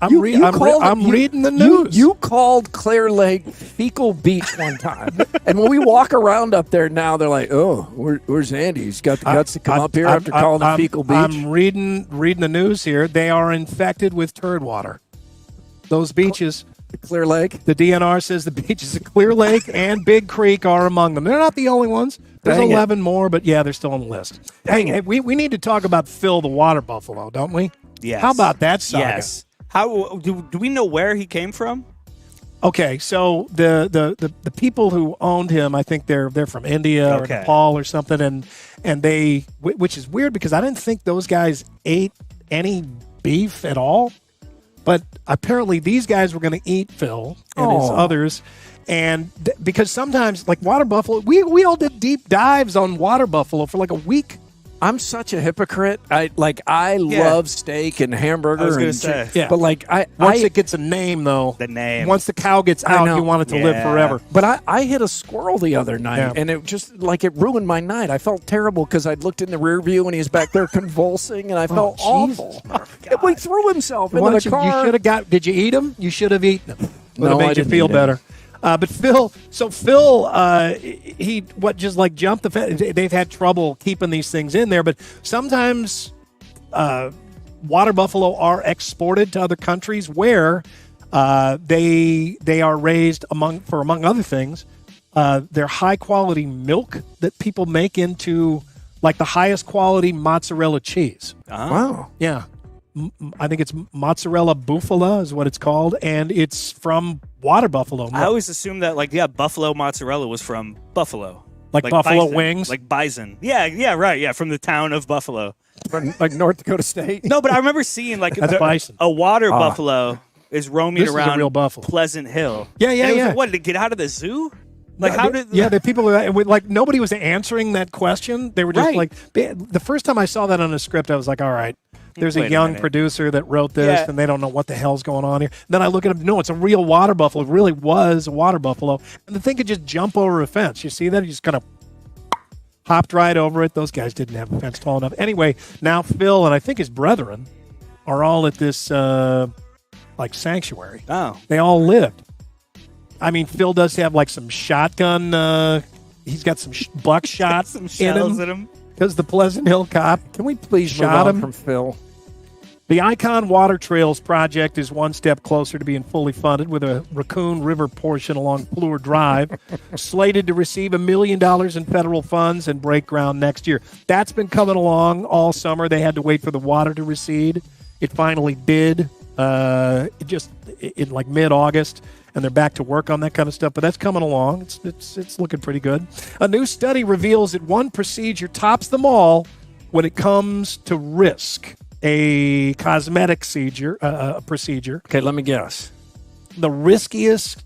Speaker 4: I'm
Speaker 3: You
Speaker 4: reading the news.
Speaker 3: You called Clear Lake Fecal Beach one time, and when we walk around up there now, they're like, "Oh, where's Andy? He's got the guts to come up here after calling it Fecal Beach."
Speaker 4: I'm reading the news here. They are infected with turd water. Those beaches,
Speaker 3: Clear Lake.
Speaker 4: the DNR says the beaches of Clear Lake and Big Creek are among them. They're not the only ones. There's
Speaker 3: Dang it.
Speaker 4: 11 more, but yeah, they're still on the list.
Speaker 3: Dang it.
Speaker 4: We need to talk about Phil the water buffalo, don't we?
Speaker 5: Yes.
Speaker 4: How about that saga?
Speaker 5: Yes. How do we know where he came from?
Speaker 4: Okay, so the people who owned him, I think they're from India or Nepal or something, and they, which is weird because I didn't think those guys ate any beef at all, but apparently these guys were going to eat Phil and his others, and because sometimes like water buffalo, we all did deep dives on water buffalo for like a week.
Speaker 3: I'm such a hypocrite. I love steak and hamburger.
Speaker 5: I was gonna
Speaker 3: and
Speaker 5: say.
Speaker 3: yeah. But like
Speaker 4: Once it gets a name, though,
Speaker 5: The name.
Speaker 4: once the cow gets out,
Speaker 3: know.
Speaker 4: you want it to live
Speaker 5: Yeah.
Speaker 4: forever.
Speaker 3: But I hit a squirrel the other night,
Speaker 4: Yeah.
Speaker 3: and it just like it ruined my night. I felt terrible because I'd looked in the rear view and he was back there convulsing, and I felt awful. He threw himself into the car.
Speaker 4: You should have got. Did you eat him? You should have eaten him. Would have
Speaker 3: No, I
Speaker 4: made you
Speaker 3: didn't
Speaker 4: feel
Speaker 3: eat him.
Speaker 4: better. But Phil, he just like jumped the fence. They've had trouble keeping these things in there, but sometimes water buffalo are exported to other countries where they are raised among other things. They're high quality milk that people make into like the highest quality mozzarella cheese.
Speaker 3: Wow.
Speaker 4: Yeah. I think it's mozzarella bufala is what it's called, and it's from water buffalo milk.
Speaker 5: I always assumed that buffalo mozzarella was from Buffalo.
Speaker 4: Like buffalo
Speaker 5: bison,
Speaker 4: wings?
Speaker 5: Like bison. Yeah, right. Yeah, from the town of Buffalo.
Speaker 3: From like North Dakota State.
Speaker 5: No, but I remember seeing
Speaker 4: That's bison.
Speaker 5: a water buffalo is roaming
Speaker 4: This is a
Speaker 5: around
Speaker 4: real buffalo.
Speaker 5: Pleasant Hill.
Speaker 4: Yeah,
Speaker 5: And it was
Speaker 4: yeah.
Speaker 5: like, what, did it get out of the zoo? Like, how did...
Speaker 4: Yeah, the people, like, nobody was answering that question. They were just
Speaker 5: Right.
Speaker 4: like, the first time I saw that on a script, I was like, all right, there's
Speaker 5: Wait
Speaker 4: a
Speaker 5: a
Speaker 4: young
Speaker 5: minute.
Speaker 4: producer that wrote this,
Speaker 5: Yeah.
Speaker 4: and they don't know what the hell's going on here. Then I look at him, no, it's a real water buffalo. It really was a water buffalo. And the thing could just jump over a fence. You see that? He just kind of hopped right over it. Those guys didn't have a fence tall enough. Anyway, now Phil and I think his brethren are all at this, like, sanctuary.
Speaker 5: Oh.
Speaker 4: They all lived. I mean, Phil does have like some shotgun. He's got some buckshot
Speaker 5: Some
Speaker 4: in
Speaker 5: shells
Speaker 4: him
Speaker 5: in him.
Speaker 4: because the Pleasant Hill cop.
Speaker 3: Can we please move
Speaker 4: Shot
Speaker 3: on
Speaker 4: him.
Speaker 3: from Phil?
Speaker 4: The Icon Water Trails project is one step closer to being fully funded, with a Raccoon River portion along Plure Drive slated to receive $1 million in federal funds and break ground next year. That's been coming along all summer. They had to wait for the water to recede. It finally did. In like mid-August, and they're back to work on that kind of stuff. But that's coming along. It's looking pretty good. A new study reveals that one procedure tops them all when it comes to risk. A cosmetic procedure.
Speaker 3: Okay, let me guess.
Speaker 4: The riskiest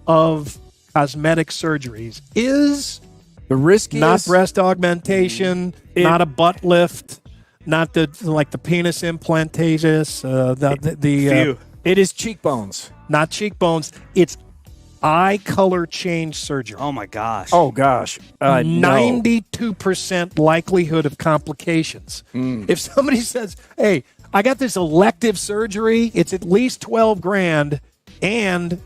Speaker 4: of cosmetic surgeries is
Speaker 3: The riskiest.
Speaker 4: not breast augmentation, not a butt lift, not the penis implantatus.
Speaker 5: Phew.
Speaker 3: It is cheekbones.
Speaker 4: Not cheekbones. It's eye color change surgery.
Speaker 5: Oh, my gosh.
Speaker 3: Oh gosh, no.
Speaker 4: 92% likelihood of complications. If somebody says, "Hey, I got this elective surgery. It's at least $12,000, and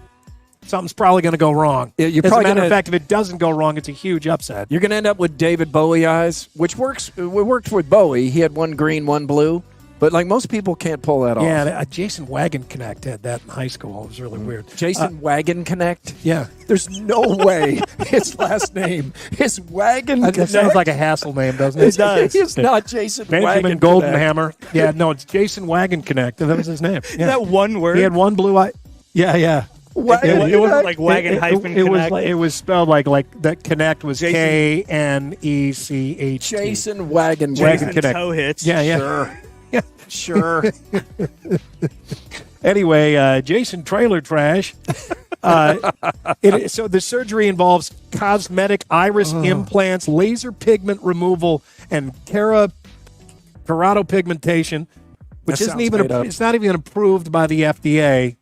Speaker 4: something's probably going to go wrong."
Speaker 3: Yeah, you're
Speaker 4: As a
Speaker 3: probably
Speaker 4: matter of
Speaker 3: gonna-
Speaker 4: fact, if it doesn't go wrong, it's a huge upset.
Speaker 3: You're going to end up with David Bowie eyes, which works. It worked with Bowie. He had one green, one blue. But like most people can't pull that off.
Speaker 4: Yeah, Jason Wagon Connect had that in high school. It was really weird.
Speaker 3: Jason Wagon Connect?
Speaker 4: Yeah.
Speaker 3: There's no way his last name is Wagon
Speaker 4: That
Speaker 3: Connect.
Speaker 4: sounds like a hassle name, doesn't it?
Speaker 3: It does. It's not Jason
Speaker 4: Benjamin
Speaker 3: Wagon
Speaker 4: Goldenhammer. Yeah, no, it's Jason Wagon Connect. That was his name. Yeah.
Speaker 5: That one word?
Speaker 4: He had one blue eye. Yeah.
Speaker 3: Wagon
Speaker 5: It wasn't
Speaker 3: Connect?
Speaker 5: like wagon hyphen
Speaker 4: It was
Speaker 5: connect.
Speaker 4: like, it was spelled like that. Connect was
Speaker 5: Jason-
Speaker 4: Knech.
Speaker 3: Jason Wagon
Speaker 4: Wagon
Speaker 3: Connect.
Speaker 4: Connect.
Speaker 5: toe hitch.
Speaker 4: Yeah.
Speaker 3: Sure. Sure.
Speaker 4: Anyway, Jason Trailer Trash. So the surgery involves cosmetic iris implants, laser pigment removal, and keratopigmentation, which
Speaker 3: That
Speaker 4: isn't
Speaker 3: sounds
Speaker 4: even
Speaker 3: made up.
Speaker 4: it's not even approved by the FDA.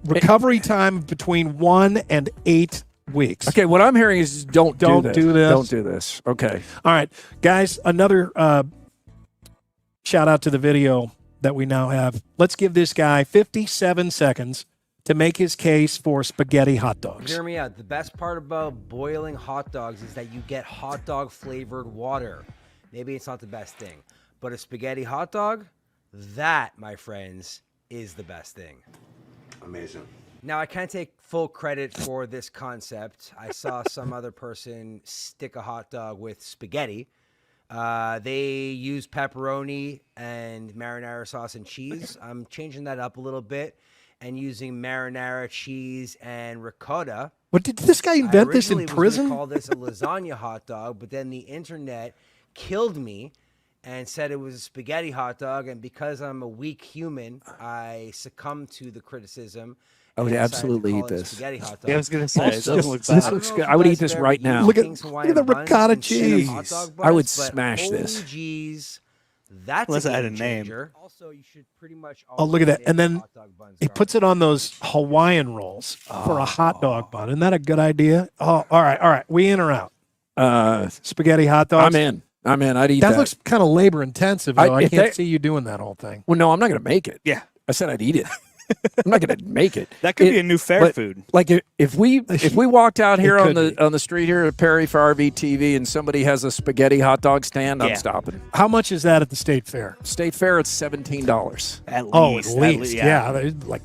Speaker 4: Recovery time between 1 and 8 weeks.
Speaker 3: Okay, what I'm hearing is don't
Speaker 4: Don't
Speaker 3: do this.
Speaker 4: do this.
Speaker 3: Don't do this. Okay.
Speaker 4: All right, guys, another shout out to the video that we now have. Let's give this guy 57 seconds to make his case for spaghetti hot dogs.
Speaker 11: Hear me out. The best part about boiling hot dogs is that you get hot dog flavored water. Maybe it's not the best thing, but a spaghetti hot dog, that, my friends, is the best thing.
Speaker 12: Amazing.
Speaker 11: Now, I can't take full credit for this concept. I saw some other person stick a hot dog with spaghetti. They use pepperoni and marinara sauce and cheese. I'm changing that up a little bit and using marinara, cheese, and ricotta.
Speaker 4: What, did this guy invent this in
Speaker 11: I
Speaker 4: prison?
Speaker 11: was gonna call this a lasagna hot dog, but then the internet killed me and said it was a spaghetti hot dog. And because I'm a weak human, I succumbed to the criticism.
Speaker 3: I would
Speaker 11: and decided to
Speaker 3: absolutely
Speaker 11: call
Speaker 3: eat
Speaker 11: it a
Speaker 3: this.
Speaker 11: spaghetti hot dog.
Speaker 5: Yeah, I was going to say, it doesn't look
Speaker 3: This
Speaker 5: bad.
Speaker 3: looks good. I would eat this right now.
Speaker 4: Look at the ricotta cheese.
Speaker 3: I would smash this.
Speaker 11: Geez, that's
Speaker 5: Unless
Speaker 11: a
Speaker 5: I had
Speaker 11: game
Speaker 5: a name.
Speaker 11: changer. Also, you should pretty much.
Speaker 4: Oh, look at that. And then
Speaker 11: hot dog buns
Speaker 4: he
Speaker 11: are.
Speaker 4: puts it on those Hawaiian rolls for a hot dog bun. Isn't that a good idea? Oh, all right. We in or out? Spaghetti hot dogs?
Speaker 3: I'm in. I'd eat that.
Speaker 4: That looks kind of labor intensive, though. I
Speaker 3: if
Speaker 4: can't
Speaker 3: that-
Speaker 4: see you doing that whole thing.
Speaker 3: Well, no, I'm not going to make it.
Speaker 5: Yeah.
Speaker 3: I said I'd eat it. I'm not going to make it.
Speaker 5: That could be a new fair
Speaker 3: but,
Speaker 5: food.
Speaker 3: Like if we walked out here
Speaker 4: It could
Speaker 3: on the street here at Perry for RVTV and somebody has a spaghetti hot dog stand,
Speaker 5: Yeah.
Speaker 3: I'm stopping.
Speaker 4: How much is that at the state fair?
Speaker 3: State fair, it's $17.
Speaker 5: At
Speaker 4: Oh,
Speaker 5: least.
Speaker 4: at least. Yeah, like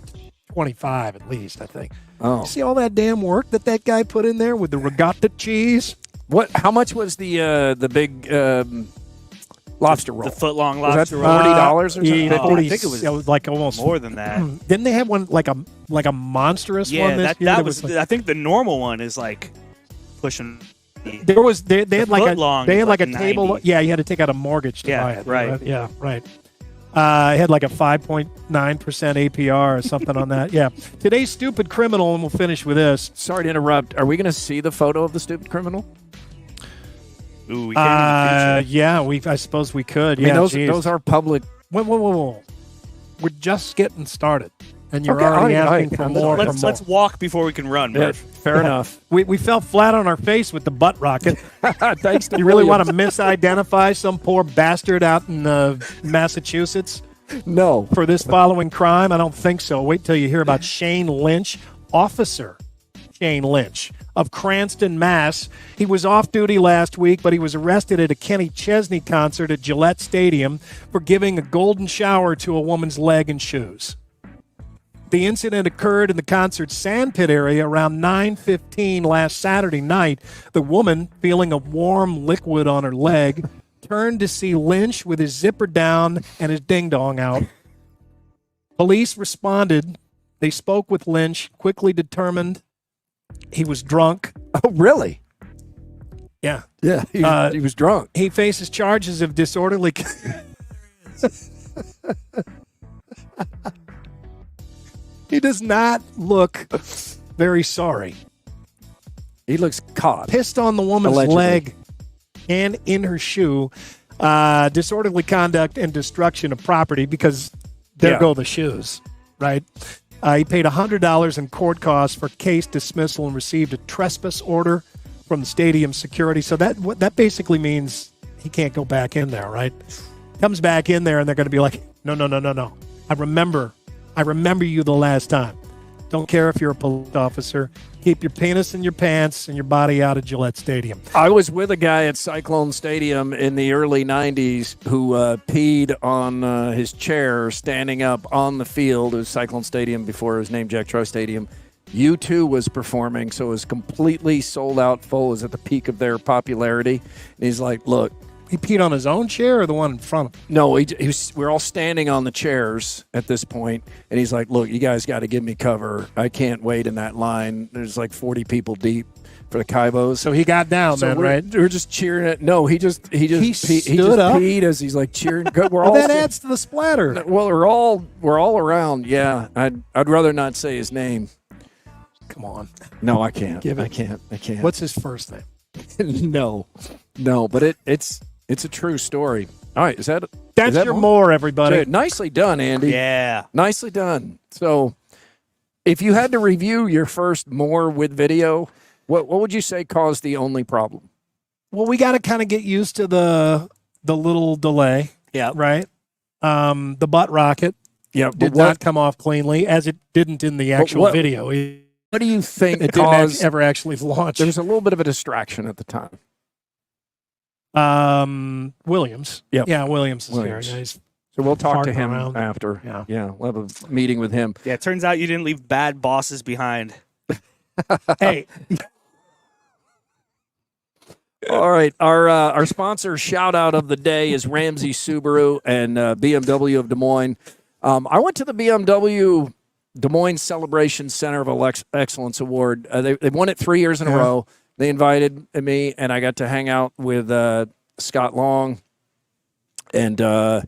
Speaker 4: 25 at least, I think.
Speaker 3: Oh,
Speaker 4: See all that damn work that guy put in there with the regatta cheese?
Speaker 3: what? How much was the big lobster roll?
Speaker 5: The foot-long
Speaker 3: Was
Speaker 5: lobster
Speaker 3: that
Speaker 5: roll.
Speaker 3: $40 or something?
Speaker 4: Yeah,
Speaker 3: 50?
Speaker 5: I think it was
Speaker 4: like almost
Speaker 5: more than that.
Speaker 4: Didn't they have one like a monstrous
Speaker 5: Yeah,
Speaker 4: one this
Speaker 5: that,
Speaker 4: year?
Speaker 5: that was.
Speaker 4: like,
Speaker 5: I think the normal one is like pushing.
Speaker 4: there was they had like
Speaker 5: foot-long
Speaker 4: they
Speaker 5: is
Speaker 4: had like a
Speaker 5: like
Speaker 4: table.
Speaker 5: 90.
Speaker 4: Yeah, you had to take out a mortgage to
Speaker 5: Yeah,
Speaker 4: buy it.
Speaker 5: right.
Speaker 4: Yeah, right. I had like a 5.9% APR or something on that. Yeah. Today's stupid criminal, and we'll finish with this.
Speaker 3: Sorry to interrupt. Are we going to see the photo of the stupid criminal?
Speaker 5: Ooh, we can in the future.
Speaker 4: Yeah, I suppose we could.
Speaker 3: I mean,
Speaker 4: Yeah,
Speaker 3: those are public.
Speaker 4: Whoa. We're just getting started, and you're
Speaker 3: Okay,
Speaker 4: already
Speaker 3: all right,
Speaker 4: asking for
Speaker 3: all right.
Speaker 4: more.
Speaker 5: Let's walk before we can run, Murph.
Speaker 3: Fair enough.
Speaker 4: We fell flat on our face with the butt rocket.
Speaker 3: Thanks to
Speaker 4: You really want
Speaker 3: Williams.
Speaker 4: to misidentify some poor bastard out in Massachusetts
Speaker 3: No.
Speaker 4: for this following crime? I don't think so. Wait till you hear about Shane Lynch, Officer Shane Lynch of Cranston, Mass. He was off duty last week, but he was arrested at a Kenny Chesney concert at Gillette Stadium for giving a golden shower to a woman's leg and shoes. The incident occurred in the concert's sandpit area around 9:15 last Saturday night. The woman, feeling a warm liquid on her leg, turned to see Lynch with his zipper down and his ding-dong out. Police responded. They spoke with Lynch, quickly determined he was drunk.
Speaker 3: Oh, really?
Speaker 4: Yeah.
Speaker 3: Yeah. He was drunk.
Speaker 4: He faces charges of disorderly... He does not look very sorry.
Speaker 3: He looks caught.
Speaker 4: Pissed on the woman's
Speaker 3: Allegedly.
Speaker 4: leg and in her shoe. Disorderly conduct and destruction of property, because there go the shoes, right? He paid $100 in court costs for case dismissal and received a trespass order from the stadium security. So that basically means he can't go back in there, right? Comes back in there and they're going to be like, no. I remember you the last time. Don't care if you're a police officer. Keep your penis in your pants and your body out of Gillette Stadium.
Speaker 3: I was with a guy at Cyclone Stadium in the early 90s who peed on his chair standing up on the field. It was Cyclone Stadium before it was named Jack Trice Stadium. U2 was performing, so it was completely sold out full. It was at the peak of their popularity. And he's like, look.
Speaker 4: He peed on his own chair or the one in front of him?
Speaker 3: No, we're all standing on the chairs at this point, and he's like, look, you guys got to give me cover. I can't wait in that line. There's like 40 people deep for the Kaibos.
Speaker 4: So he got down then, right?
Speaker 3: We're just cheering it. No, he just
Speaker 4: stood up?
Speaker 3: peed as he's like cheering. We're
Speaker 4: Well,
Speaker 3: all
Speaker 4: that adds to the splatter.
Speaker 3: Well, we're all around. Yeah, I'd rather not say his name.
Speaker 4: Come on.
Speaker 3: No, I can't. I can't.
Speaker 4: What's his first name?
Speaker 3: No, but it's a true story. All right,
Speaker 4: That's
Speaker 3: is that
Speaker 4: your more, everybody.
Speaker 3: Dude, nicely done, Andy.
Speaker 5: Yeah.
Speaker 3: Nicely done. So, if you had to review your first more with video, what would you say caused the only problem?
Speaker 4: Well, we got to kind of get used to the little delay.
Speaker 3: Yeah.
Speaker 4: Right? The butt rocket did not come off cleanly, as it didn't in the actual video.
Speaker 3: What do you think
Speaker 4: It
Speaker 3: caused?
Speaker 4: didn't ever actually launch.
Speaker 3: There was a little bit of a distraction at the time.
Speaker 4: Williams.
Speaker 3: Yep.
Speaker 4: Yeah, Williams is
Speaker 3: Williams.
Speaker 4: here. Yeah, he's
Speaker 3: So we'll talk to
Speaker 4: farting
Speaker 3: him
Speaker 4: around.
Speaker 3: after.
Speaker 4: Yeah.
Speaker 3: We'll have a meeting with him.
Speaker 5: Yeah, it turns out you didn't leave bad bosses behind.
Speaker 4: Hey.
Speaker 3: All right, our sponsor shout out of the day is Ramsey Subaru and BMW of Des Moines. I went to the BMW Des Moines Celebration Center of Excellence Award. They've won it 3 years in a row. They invited me, and I got to hang out with Scott Long and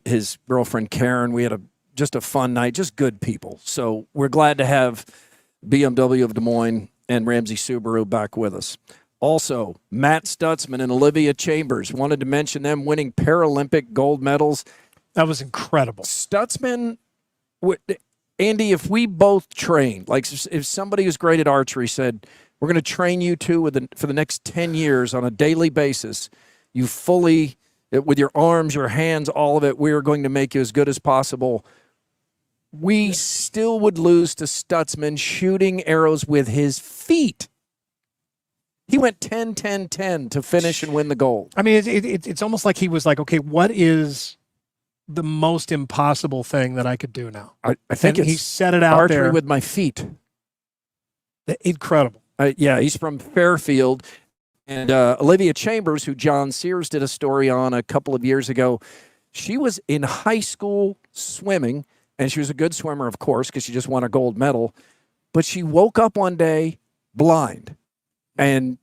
Speaker 3: his girlfriend Karen. We had just a fun night, just good people. So we're glad to have BMW of Des Moines and Ramsey Subaru back with us. Also, Matt Stutzman and Olivia Chambers, wanted to mention them winning Paralympic gold medals.
Speaker 4: That was incredible.
Speaker 3: Stutzman, Andy, if we both trained, like if somebody who's great at archery said, we're going to train you two for the next 10 years on a daily basis, you fully, with your arms, your hands, all of it, we are going to make you as good as possible. We still would lose to Stutzman shooting arrows with his feet. He went 10-10-10 to finish and win the gold.
Speaker 4: I mean, it's almost like he was like, okay, what is the most impossible thing that I could do now?
Speaker 3: I think
Speaker 4: he set it out
Speaker 3: archery
Speaker 4: there
Speaker 3: with my feet.
Speaker 4: Incredible.
Speaker 3: Yeah, he's from Fairfield. And Olivia Chambers, who John Sears did a story on a couple of years ago, she was in high school swimming, and she was a good swimmer, of course, because she just won a gold medal. But she woke up one day blind and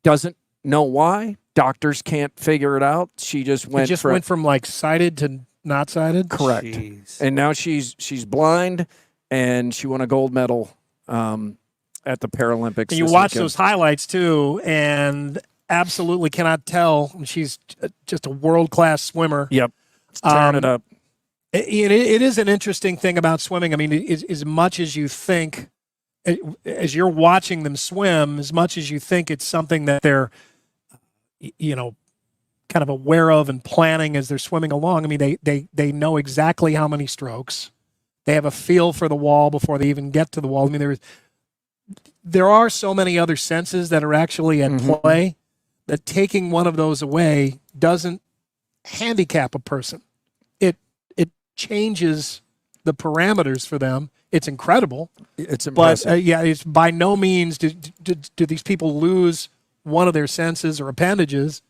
Speaker 3: doesn't know why. Doctors can't figure it out. She just went
Speaker 4: went from like sighted to not sighted.
Speaker 3: Correct.
Speaker 5: Jeez.
Speaker 3: And now she's blind, and she won a gold medal at the Paralympics.
Speaker 4: And you watch those highlights too, and absolutely cannot tell. She's just a world-class swimmer.
Speaker 3: Yep. Tearing it up.
Speaker 4: It is an interesting thing about swimming. I mean, as much as you think, as you're watching them swim, as much as you think it's something that they're, kind of aware of and planning as they're swimming along. I mean, they know exactly how many strokes. They have a feel for the wall before they even get to the wall. I mean, there are so many other senses that are actually at play that taking one of those away doesn't handicap a person. It changes the parameters for them. It's incredible.
Speaker 3: It's impressive.
Speaker 4: But it's by no means do these people lose one of their senses or appendages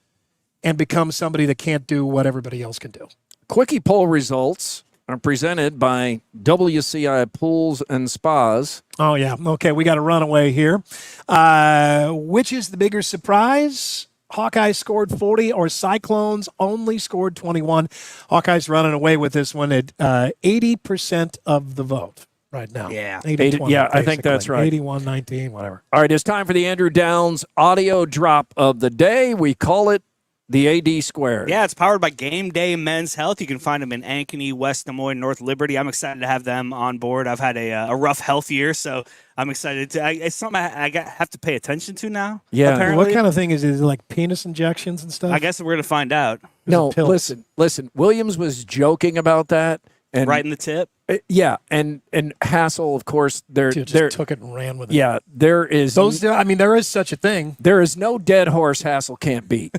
Speaker 4: and become somebody that can't do what everybody else can do.
Speaker 3: Quickie poll results are presented by WCI Pools and Spas.
Speaker 4: Oh, yeah. Okay, we got a runaway here. Which is the bigger surprise? Hawkeyes scored 40 or Cyclones only scored 21. Hawkeyes running away with this one at 80% of the vote right now.
Speaker 5: Yeah.
Speaker 4: 80-20,
Speaker 3: yeah, I think that's right.
Speaker 4: 81-19, whatever.
Speaker 3: All right, it's time for the Andrew Downs audio drop of the day. We call it the AD Squared.
Speaker 5: Yeah, it's powered by Game Day Men's Health. You can find them in Ankeny, West Des Moines, North Liberty. I'm excited to have them on board. I've had a rough health year, so I'm excited to. It's something I have to pay attention to now.
Speaker 3: Yeah.
Speaker 5: apparently.
Speaker 4: What kind of thing is it? Like penis injections and stuff?
Speaker 5: I guess we're going to find out.
Speaker 3: No,
Speaker 4: pills.
Speaker 3: listen. Williams was joking about that. And
Speaker 5: Right in the tip.
Speaker 3: Yeah, and Hassel, of course,
Speaker 4: Just took it and ran with it.
Speaker 3: Yeah, there is
Speaker 4: there is such a thing.
Speaker 3: There is no dead horse Hassel can't beat.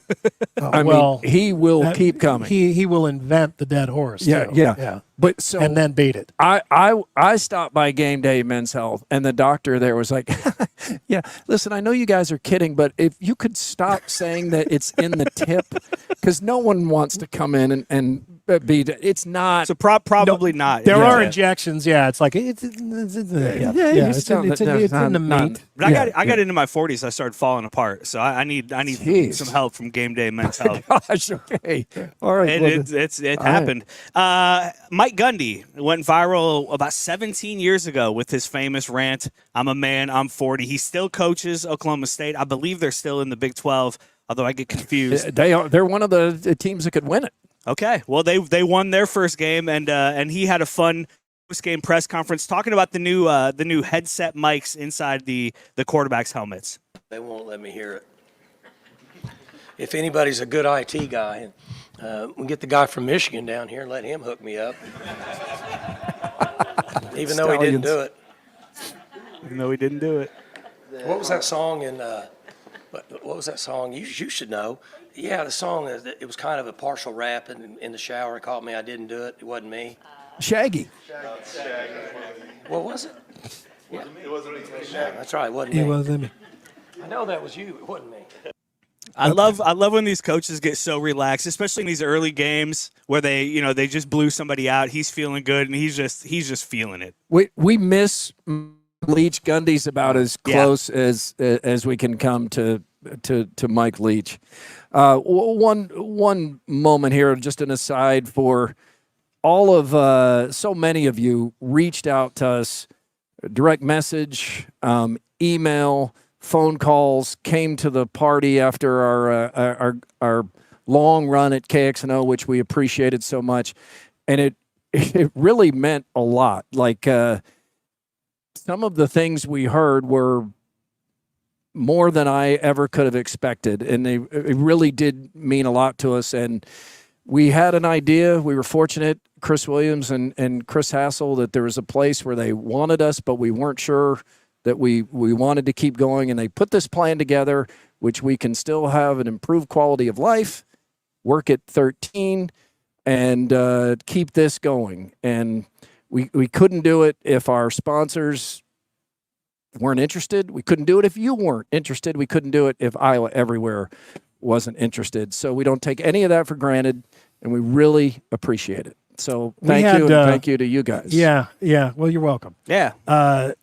Speaker 3: I mean, he will keep coming.
Speaker 4: He will invent the dead horse.
Speaker 3: Yeah,
Speaker 4: too.
Speaker 3: yeah. But so
Speaker 4: and then beat it.
Speaker 3: I stopped by Game Day Men's Health, and the doctor there was like, "Yeah, listen, I know you guys are kidding, but if you could stop saying that it's in the tip, because no one wants to come in and be. It's not.
Speaker 5: So probably not.
Speaker 4: There are injections. Yeah, it's like it's in the meat.
Speaker 5: But I got into my 40s. I started falling apart. So I need some help from Game Day Men's Health.
Speaker 3: Gosh, okay, all right.
Speaker 5: It happened. Mike Gundy went viral about 17 years ago with his famous rant, "I'm a man, I'm 40." He still coaches Oklahoma State. I believe they're still in the Big 12, although I get confused.
Speaker 3: They're one of the teams that could win it.
Speaker 5: Okay, well they won their first game, and he had a fun post-game press conference talking about the new headset mics inside the quarterback's helmets.
Speaker 9: They won't let me hear it. If anybody's a good IT guy, we get the guy from Michigan down here and let him hook me up. Even though he didn't do it.
Speaker 5: Even though he didn't do it.
Speaker 9: What was that song in? What was that song? You should know. Yeah, the song. It was kind of a partial rap in the shower. It caught me. I didn't do it. It wasn't me.
Speaker 3: Shaggy.
Speaker 9: What was it? Yeah. It wasn't me. Yeah, that's right. It wasn't me.
Speaker 4: It wasn't me.
Speaker 9: I know that was you. It wasn't me.
Speaker 5: I love when these coaches get so relaxed, especially in these early games where they just blew somebody out. He's feeling good and he's just feeling it.
Speaker 3: We miss Leach. Gundy's about as close as we can come to Mike Leach. One moment here, just an aside for all of so many of you reached out to us, direct message, email, phone calls, came to the party after our long run at KXNO, which we appreciated so much, and it really meant a lot. Like some of the things we heard were more than I ever could have expected, and it really did mean a lot to us. And we had an idea. We were fortunate, Chris Williams and Chris Hassel, that there was a place where they wanted us, but we weren't sure that we wanted to keep going. And they put this plan together, which we can still have an improved quality of life, work at 13, and keep this going. And we couldn't do it if our sponsors weren't interested. We couldn't do it if you weren't interested. We couldn't do it if Iowa Everywhere wasn't interested. So we don't take any of that for granted, and we really appreciate it. So thank you to you guys.
Speaker 4: Yeah. Well, you're welcome.
Speaker 5: Yeah.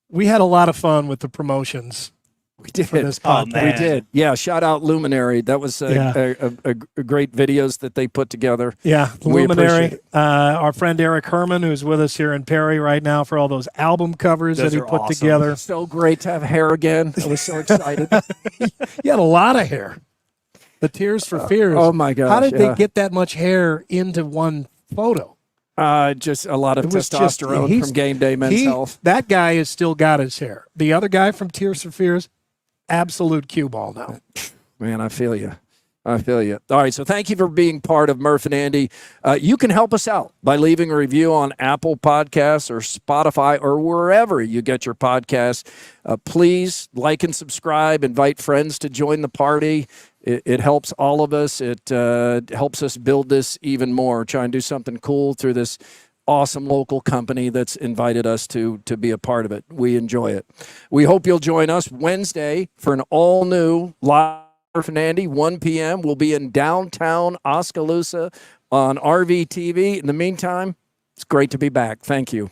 Speaker 4: We had a lot of fun with the promotions
Speaker 3: We did.
Speaker 4: for this
Speaker 5: Oh,
Speaker 4: podcast.
Speaker 5: man.
Speaker 3: We did. Yeah, shout out Luminary. That was a great videos that they put together.
Speaker 4: Yeah,
Speaker 3: We
Speaker 4: Luminary.
Speaker 3: appreciate
Speaker 4: Our friend Eric Herman, who's with us here in Perry right now for all those album covers
Speaker 5: Those
Speaker 4: that he
Speaker 5: are
Speaker 4: put
Speaker 5: awesome.
Speaker 4: together.
Speaker 3: So great to have hair again. I was so excited.
Speaker 4: You had a lot of hair. The Tears for Fears.
Speaker 3: oh my gosh,
Speaker 4: How did
Speaker 3: yeah.
Speaker 4: they get that much hair into one photo?
Speaker 3: Just a lot of
Speaker 4: It was just-
Speaker 3: testosterone
Speaker 4: he's-
Speaker 3: from Game Day Men's Health.
Speaker 4: That guy has still got his hair. The other guy from Tears for Fears, absolute cue ball now.
Speaker 3: Man, I feel you. I feel you. All right, so thank you for being part of Murph and Andy. You can help us out by leaving a review on Apple Podcasts or Spotify or wherever you get your podcasts. Please like and subscribe. Invite friends to join the party. It helps all of us. It helps us build this even more. Try and do something cool through this awesome local company that's invited us to be a part of it. We enjoy it. We hope you'll join us Wednesday for an all-new live Murph and Andy, 1 p.m. We'll be in downtown Oskaloosa on RVTV. In the meantime, it's great to be back. Thank you.